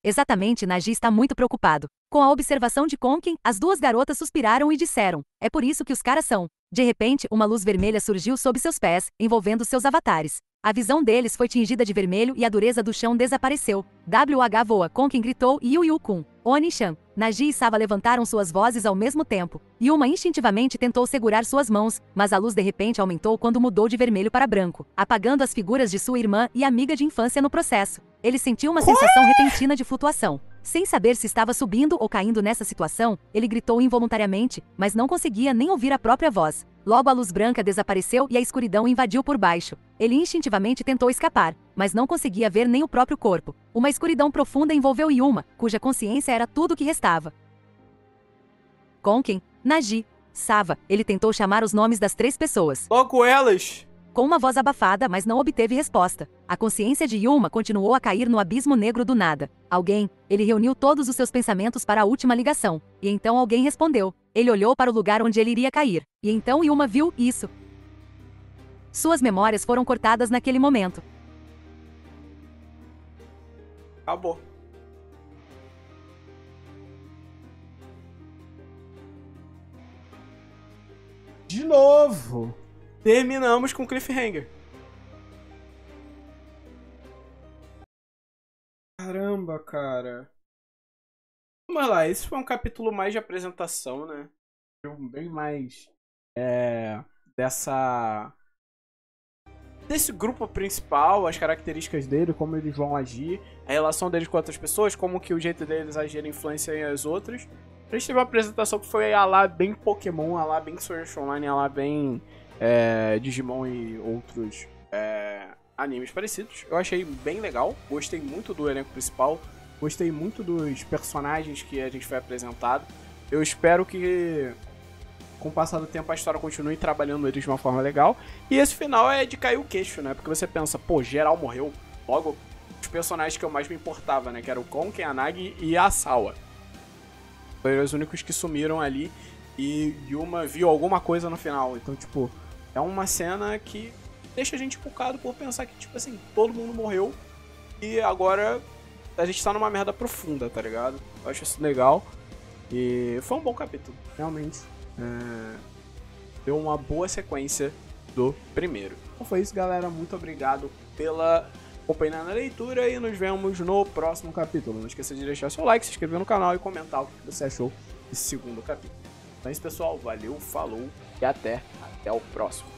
Exatamente, Naji está muito preocupado. Com a observação de Conkin, as duas garotas suspiraram e disseram: "É por isso que os caras são." De repente, uma luz vermelha surgiu sob seus pés, envolvendo seus avatares. A visão deles foi tingida de vermelho e a dureza do chão desapareceu. "WH voa!" Conkin gritou e Yu-Yu-kun. "Oni-chan." Naji e Sava levantaram suas vozes ao mesmo tempo. Yuma instintivamente tentou segurar suas mãos, mas a luz de repente aumentou quando mudou de vermelho para branco, apagando as figuras de sua irmã e amiga de infância no processo. Ele sentiu uma sensação repentina de flutuação. Sem saber se estava subindo ou caindo nessa situação, ele gritou involuntariamente, mas não conseguia nem ouvir a própria voz. Logo a luz branca desapareceu e a escuridão invadiu por baixo. Ele instintivamente tentou escapar, mas não conseguia ver nem o próprio corpo. Uma escuridão profunda envolveu Yuma, cuja consciência era tudo o que restava. Conkin, Naji, Sava. Ele tentou chamar os nomes das 3 pessoas. Logo elas! com uma voz abafada, mas não obteve resposta. A consciência de Yuma continuou a cair no abismo negro do nada. Alguém, ele reuniu todos os seus pensamentos para a última ligação. E então alguém respondeu. Ele olhou para o lugar onde ele iria cair. E então Yuma viu isso. Suas memórias foram cortadas naquele momento. Acabou. De novo. Terminamos com cliffhanger. Caramba, cara. Vamos lá, esse foi um capítulo mais de apresentação, né? Bem mais desse grupo principal, as características dele, como eles vão agir, a relação deles com outras pessoas, como que o jeito deles agirem influencia as outras. A gente teve uma apresentação que foi a lá bem Pokémon, a lá bem Sword Art Online, a lá bem Digimon e outros animes parecidos. Eu achei bem legal, gostei muito do elenco principal, gostei muito dos personagens que a gente foi apresentado. Eu espero que com o passar do tempo a história continue trabalhando eles de uma forma legal. E esse final é de cair o queixo, né? Porque você pensa, pô, geral morreu. Logo, os personagens que eu mais me importava, né? Que era o Kon, a Nagi e a Sawa. Foram os únicos que sumiram ali. E Yuma viu alguma coisa no final. Então, tipo, é uma cena que deixa a gente focado por pensar que, tipo assim, todo mundo morreu. E agora a gente tá numa merda profunda, tá ligado? Eu acho isso legal. E foi um bom capítulo, realmente. Deu uma boa sequência do primeiro. Então foi isso, galera. Muito obrigado pela companhia na leitura e nos vemos no próximo capítulo. Não esqueça de deixar seu like, se inscrever no canal e comentar o que você achou desse segundo capítulo. Então é isso, pessoal. Valeu, falou e até o próximo.